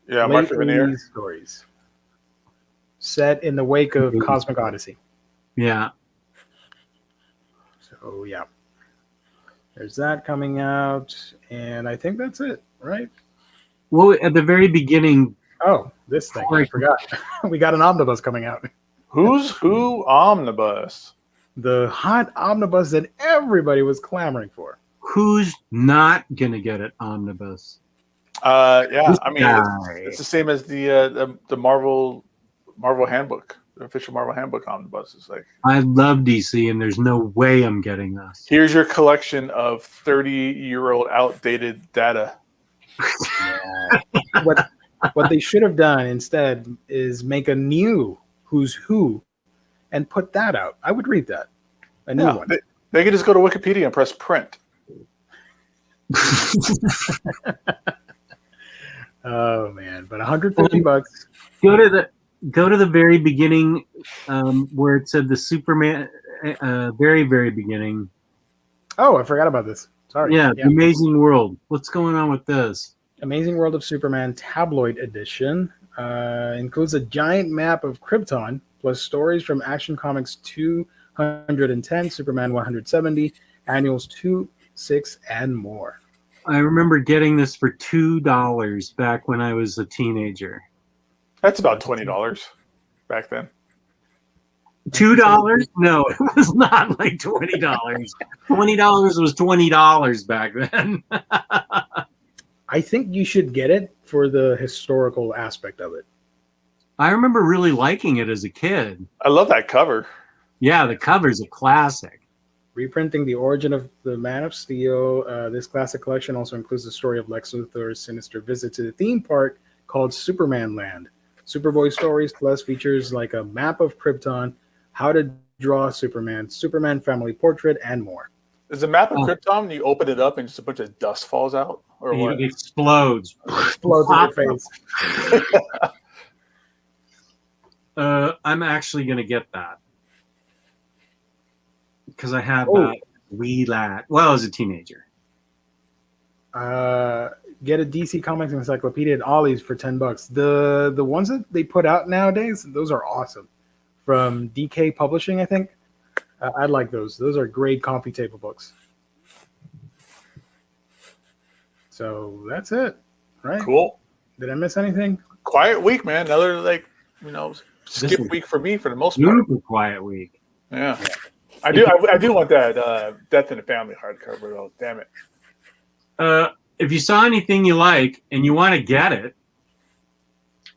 [SPEAKER 3] Yeah, Mark of Vanier.
[SPEAKER 1] Stories. Set in the wake of Cosmic Odyssey.
[SPEAKER 2] Yeah.
[SPEAKER 1] So, yeah. There's that coming out, and I think that's it, right?
[SPEAKER 2] Well, at the very beginning...
[SPEAKER 1] Oh, this thing. I forgot. We got an omnibus coming out.
[SPEAKER 3] Who's Who Omnibus?
[SPEAKER 1] The hot omnibus that everybody was clamoring for.
[SPEAKER 2] Who's not going to get it, Omnibus?
[SPEAKER 3] Yeah, I mean, it's the same as the Marvel handbook, the official Marvel handbook omnibus. It's like,
[SPEAKER 2] I love DC, and there's no way I'm getting this.
[SPEAKER 3] Here's your collection of 30-year-old outdated data.
[SPEAKER 1] Yeah. What they should have done instead is make a new Who's Who and put that out. I would read that. A new one.
[SPEAKER 3] They could just go to Wikipedia and press print.
[SPEAKER 1] Oh man, but $150.
[SPEAKER 2] Go to the very beginning, where it said the Superman, very, very beginning.
[SPEAKER 1] Oh, I forgot about this. Sorry.
[SPEAKER 2] Yeah, The Amazing World. What's going on with this?
[SPEAKER 1] Amazing World of Superman Tabloid Edition includes a giant map of Krypton plus stories from Action Comics 210, Superman 170, Annuals 2, 6, and more.
[SPEAKER 2] I remember getting this for $2 back when I was a teenager.
[SPEAKER 3] That's about $20 back then.
[SPEAKER 2] $2? No, it was not like $20. $20 was $20 back then.
[SPEAKER 1] I think you should get it for the historical aspect of it.
[SPEAKER 2] I remember really liking it as a kid. I
[SPEAKER 3] love that cover.
[SPEAKER 2] Yeah, the cover's a classic.
[SPEAKER 1] Reprinting the origin of the Man of Steel, this classic collection also includes the story of Lex Luthor's sinister visit to the theme park called Superman Land. Superboy stories plus features like a map of Krypton, how to draw Superman, Superman family portrait, and more.
[SPEAKER 3] Is the map of Krypton when you open it up and just a bunch of dust falls out? Or
[SPEAKER 2] it
[SPEAKER 3] what?
[SPEAKER 2] Explodes.
[SPEAKER 1] Explodes in your face.
[SPEAKER 2] I'm actually going to get that. Because I had that wee lad. Well, as a teenager.
[SPEAKER 1] get a DC Comics Encyclopedia at Ollie's for $10. The ones that they put out nowadays, those are awesome. From DK Publishing, I think. I like those. Those are great coffee table books. So that's it, right?
[SPEAKER 3] Cool.
[SPEAKER 1] Did I miss anything?
[SPEAKER 3] Quiet week, man. Another skip week for me for the most part.
[SPEAKER 2] Super quiet week.
[SPEAKER 3] Yeah. I do want that Death in the Family hardcover though. Damn it.
[SPEAKER 2] If you saw anything you like and you want to get it,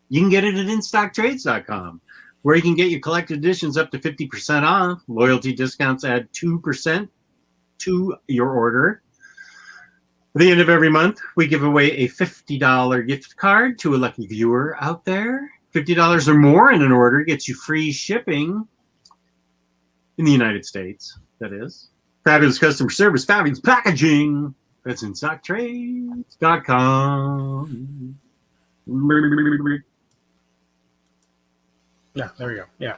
[SPEAKER 2] you can get it at InStockTrades.com, where you can get your collected editions up to 50% off. Loyalty discounts add 2% to your order. At the end of every month, we give away a $50 gift card to a lucky viewer out there. $50 or more in an order gets you free shipping in the United States, that is. Fabulous customer service, fabulous packaging. That's InStockTrades.com.
[SPEAKER 1] Yeah, there we go. Yeah.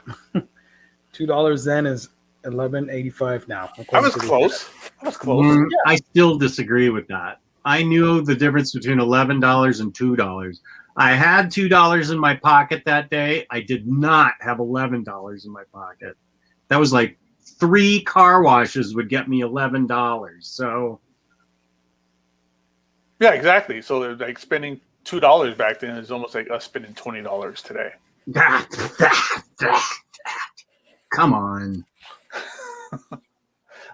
[SPEAKER 1] $2 then is $11.85 now.
[SPEAKER 3] I was close. Yeah.
[SPEAKER 2] I still disagree with that. I knew the difference between $11 and $2. I had $2 in my pocket that day. I did not have $11 in my pocket. That was like 3 car washes would get me $11. So,
[SPEAKER 3] yeah, exactly. So they're like spending $2 back then is almost like us spending $20 today.
[SPEAKER 2] Come on.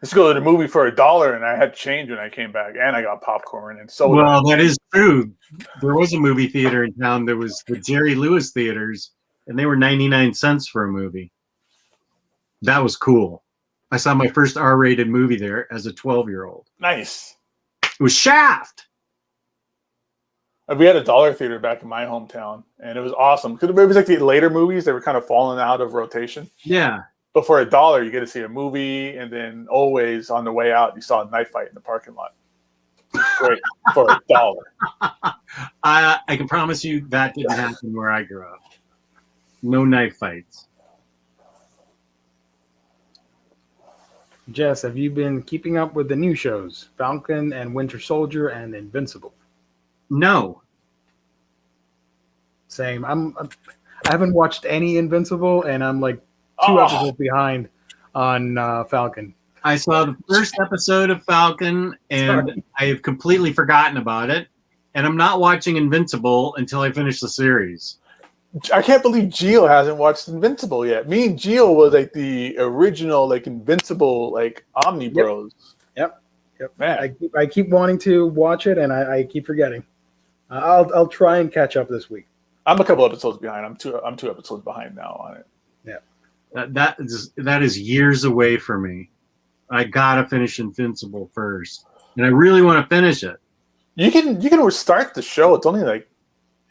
[SPEAKER 3] Let's go to the movie for $1, and I had change when I came back, and I got popcorn and soda.
[SPEAKER 2] Well, that is true. There was a movie theater in town. There was the Jerry Lewis theaters, and they were 99 cents for a movie. That was cool. I saw my first R-rated movie there as a 12-year-old.
[SPEAKER 3] Nice.
[SPEAKER 2] It was Shaft.
[SPEAKER 3] We had a dollar theater back in my hometown, and it was awesome. Because it was like the later movies that were kind of falling out of rotation.
[SPEAKER 2] Yeah.
[SPEAKER 3] But for $1, you get to see a movie, and then always on the way out, you saw a knife fight in the parking lot. Great for $1.
[SPEAKER 2] I can promise you that didn't happen where I grew up. No knife fights.
[SPEAKER 1] Jess, have you been keeping up with the new shows? Falcon and Winter Soldier and Invincible?
[SPEAKER 2] No.
[SPEAKER 1] Same. I haven't watched any Invincible, and I'm like 2 episodes behind on Falcon.
[SPEAKER 2] I saw the first episode of Falcon, and I have completely forgotten about it. And I'm not watching Invincible until I finish the series.
[SPEAKER 3] I can't believe Gio hasn't watched Invincible yet. Me and Gio was like the original, like Invincible, like Omnibros.
[SPEAKER 1] Yep.
[SPEAKER 3] Man,
[SPEAKER 1] I keep wanting to watch it, and I keep forgetting. I'll try and catch up this week.
[SPEAKER 3] I'm a couple episodes behind. I'm two episodes behind now on it.
[SPEAKER 1] Yeah.
[SPEAKER 2] That is years away for me. I gotta finish Invincible first, and I really want to finish it.
[SPEAKER 3] You can start the show. It's only like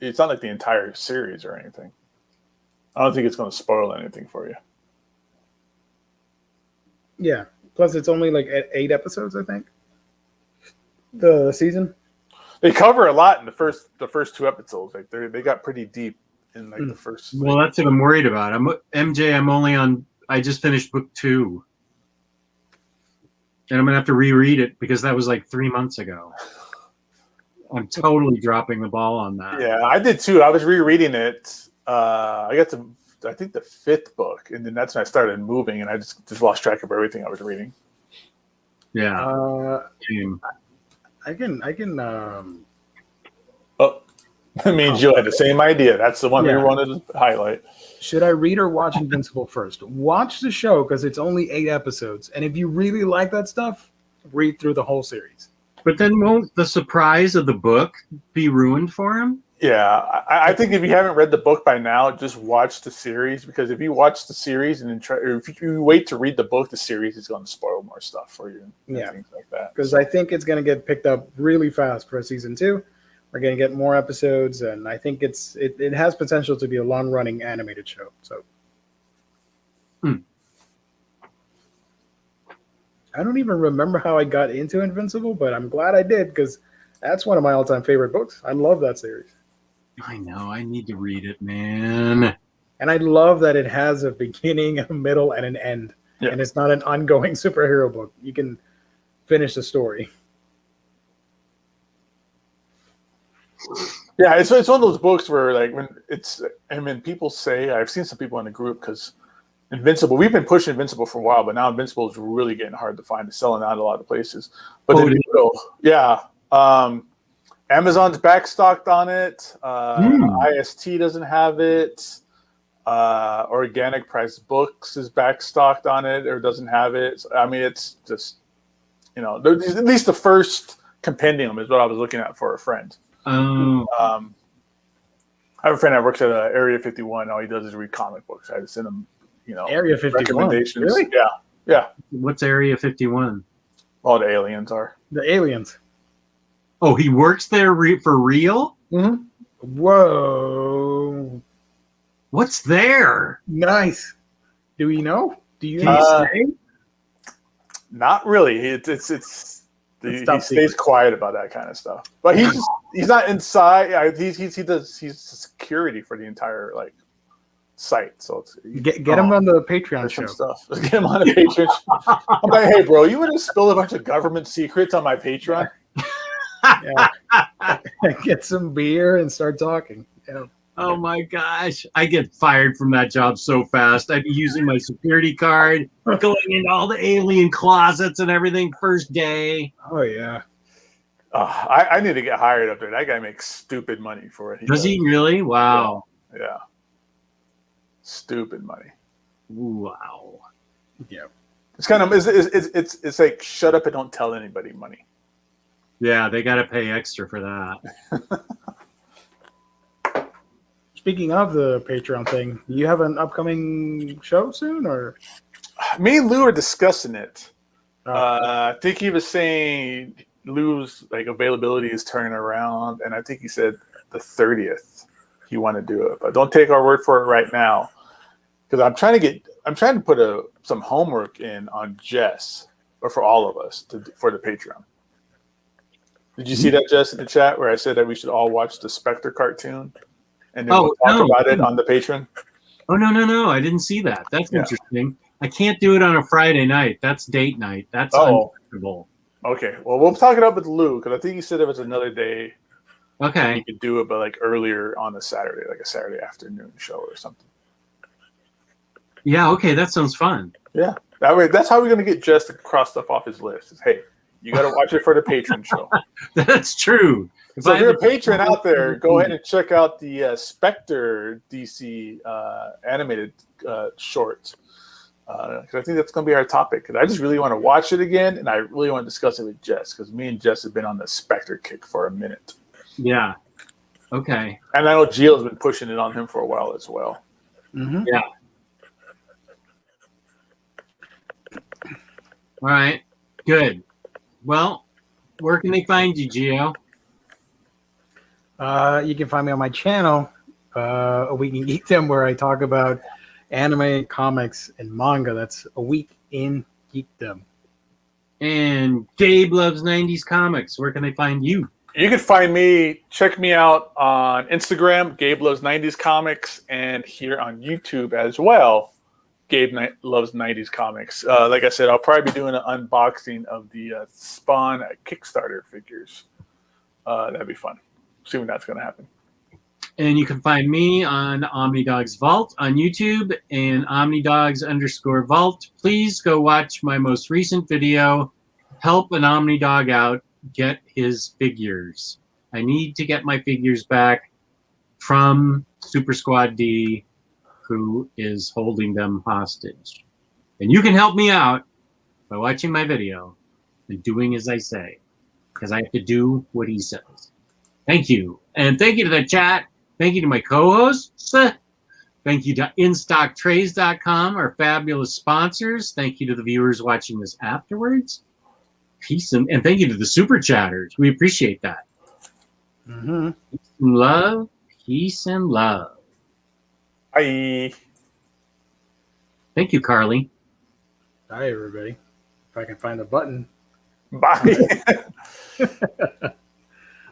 [SPEAKER 3] it's not like the entire series or anything. I don't think it's going to spoil anything for you.
[SPEAKER 1] Yeah. Plus, it's only like 8 episodes, I think. The season.
[SPEAKER 3] They cover a lot in the first 2 episodes. Like they got pretty deep in like the first.
[SPEAKER 2] Well, that's what I'm worried about. I just finished book 2. And I'm going to have to reread it because that was like 3 months ago. I'm totally dropping the ball on that.
[SPEAKER 3] Yeah, I did too. I was rereading it. I got to, I think, the 5th book. And then that's when I started moving and I just lost track of everything I was reading.
[SPEAKER 2] Yeah.
[SPEAKER 1] I can.
[SPEAKER 3] Oh, I mean, Jill had the same idea. That's the one we wanted to highlight.
[SPEAKER 1] Should I read or watch Invincible first? Watch the show because it's only 8 episodes. And if you really like that stuff, read through the whole series.
[SPEAKER 2] But then won't the surprise of the book be ruined for him?
[SPEAKER 3] Yeah, I think if you haven't read the book by now, just watch the series. Because if you watch the series and then if you wait to read the book, the series is going to spoil more stuff for you. And things like that.
[SPEAKER 1] Because I think it's going to get picked up really fast for season 2. We're going to get more episodes, and I think it has potential to be a long-running animated show. So, I don't even remember how I got into Invincible, but I'm glad I did because that's one of my all-time favorite books. I love that series.
[SPEAKER 2] I know. I need to read it, man.
[SPEAKER 1] And I love that it has a beginning, a middle, and an end. Yeah. And it's not an ongoing superhero book. You can finish the story.
[SPEAKER 3] Yeah, it's one of those books where like people say, I've seen some people in the group because Invincible, we've been pushing Invincible for a while, but now Invincible is really getting hard to find. It's selling out a lot of places. But Amazon's backstocked on it. IST doesn't have it. Organic Price Books is backstocked on it or doesn't have it. So, I mean, it's just, at least the first compendium is what I was looking at for a friend. I have a friend that works at Area 51. All he does is read comic books. I just send him,
[SPEAKER 1] Area 51.
[SPEAKER 3] recommendations.
[SPEAKER 1] Really?
[SPEAKER 3] Yeah.
[SPEAKER 2] What's Area 51?
[SPEAKER 3] All the aliens are.
[SPEAKER 1] The aliens.
[SPEAKER 2] Oh, he works there for real?
[SPEAKER 3] Mm-hmm.
[SPEAKER 1] Whoa.
[SPEAKER 2] What's there?
[SPEAKER 1] Nice. Do we know? Do you
[SPEAKER 2] Can you say?
[SPEAKER 3] Not really. He stays quiet about that kind of stuff. But he's not inside. He's security for the entire site. So
[SPEAKER 1] get him on the Patreon show.
[SPEAKER 3] Stuff. Get him on the Patreon. I'm like, hey, bro, you want to spill a bunch of government secrets on my Patreon?
[SPEAKER 1] Yeah. Get some beer and start talking. Yeah.
[SPEAKER 2] Oh my gosh. I get fired from that job so fast. I'd be using my security card, going into all the alien closets and everything first day.
[SPEAKER 1] Oh, yeah.
[SPEAKER 3] I need to get hired up there. That guy makes stupid money for it.
[SPEAKER 2] Does he really? Wow.
[SPEAKER 3] Yeah. Stupid money.
[SPEAKER 2] Wow.
[SPEAKER 1] Yeah.
[SPEAKER 3] It's kind of it's like shut up and don't tell anybody money.
[SPEAKER 2] Yeah, they got to pay extra for that.
[SPEAKER 1] Speaking of the Patreon thing, do you have an upcoming show soon, or?
[SPEAKER 3] Me and Lou are discussing it. I think he was saying Lou's availability is turning around, and I think he said the 30th he want to do it. But don't take our word for it right now, because I'm trying to put some homework in on Jess, or for all of us for the Patreon. Did you see that, Jess, in the chat where I said that we should all watch the Spectre cartoon? And then we'll talk about it on the Patreon.
[SPEAKER 2] Oh, no. I didn't see that. That's interesting. I can't do it on a Friday night. That's date night. That's uncomfortable.
[SPEAKER 3] Okay. Well, we'll talk it up with Lou, because I think he said there was another day.
[SPEAKER 2] Okay.
[SPEAKER 3] You could do it, but earlier on a Saturday, a Saturday afternoon show or something.
[SPEAKER 2] Yeah, okay. That sounds fun.
[SPEAKER 3] Yeah. That way, that's how we're going to get Jess to cross stuff off his list. Is, hey, you got to watch it for the patron show.
[SPEAKER 2] That's true.
[SPEAKER 3] So if you're a patron out there, go ahead and check out the Spectre DC animated short. Because I think that's going to be our topic. Because I just really want to watch it again, and I really want to discuss it with Jess. Because me and Jess have been on the Spectre kick for a minute.
[SPEAKER 2] Yeah. Okay.
[SPEAKER 3] And I know Gio's been pushing it on him for a while as well.
[SPEAKER 1] Mm-hmm.
[SPEAKER 2] Yeah. All right. Good. Well, where can they find you, Gio?
[SPEAKER 1] You can find me on my channel, A Week in Geekdom, where I talk about anime, comics, and manga. That's A Week in Geekdom.
[SPEAKER 2] And Gabe Loves 90s Comics. Where can they find you?
[SPEAKER 3] You can find me, check me out on Instagram, Gabe Loves 90s Comics, and here on YouTube as well, Gabe Loves 90s Comics. Like I said, I'll probably be doing an unboxing of the Spawn Kickstarter figures. That'd be fun. See when that's going to happen.
[SPEAKER 2] And you can find me on OmniDogs Vault on YouTube and OmniDogs_Vault. Please go watch my most recent video. Help an OmniDog out. Get his figures. I need to get my figures back from Super Squad D, who is holding them hostage. And you can help me out by watching my video and doing as I say, because I have to do what he says. Thank you. And thank you to the chat. Thank you to my co-hosts. Thank you to InStockTrays.com, our fabulous sponsors. Thank you to the viewers watching this afterwards. Peace and thank you to the super chatters. We appreciate that.
[SPEAKER 1] Mm-hmm.
[SPEAKER 2] Peace and love. Peace and love.
[SPEAKER 3] Bye.
[SPEAKER 2] Thank you, Carly.
[SPEAKER 1] Bye, everybody. If I can find the button.
[SPEAKER 3] Bye.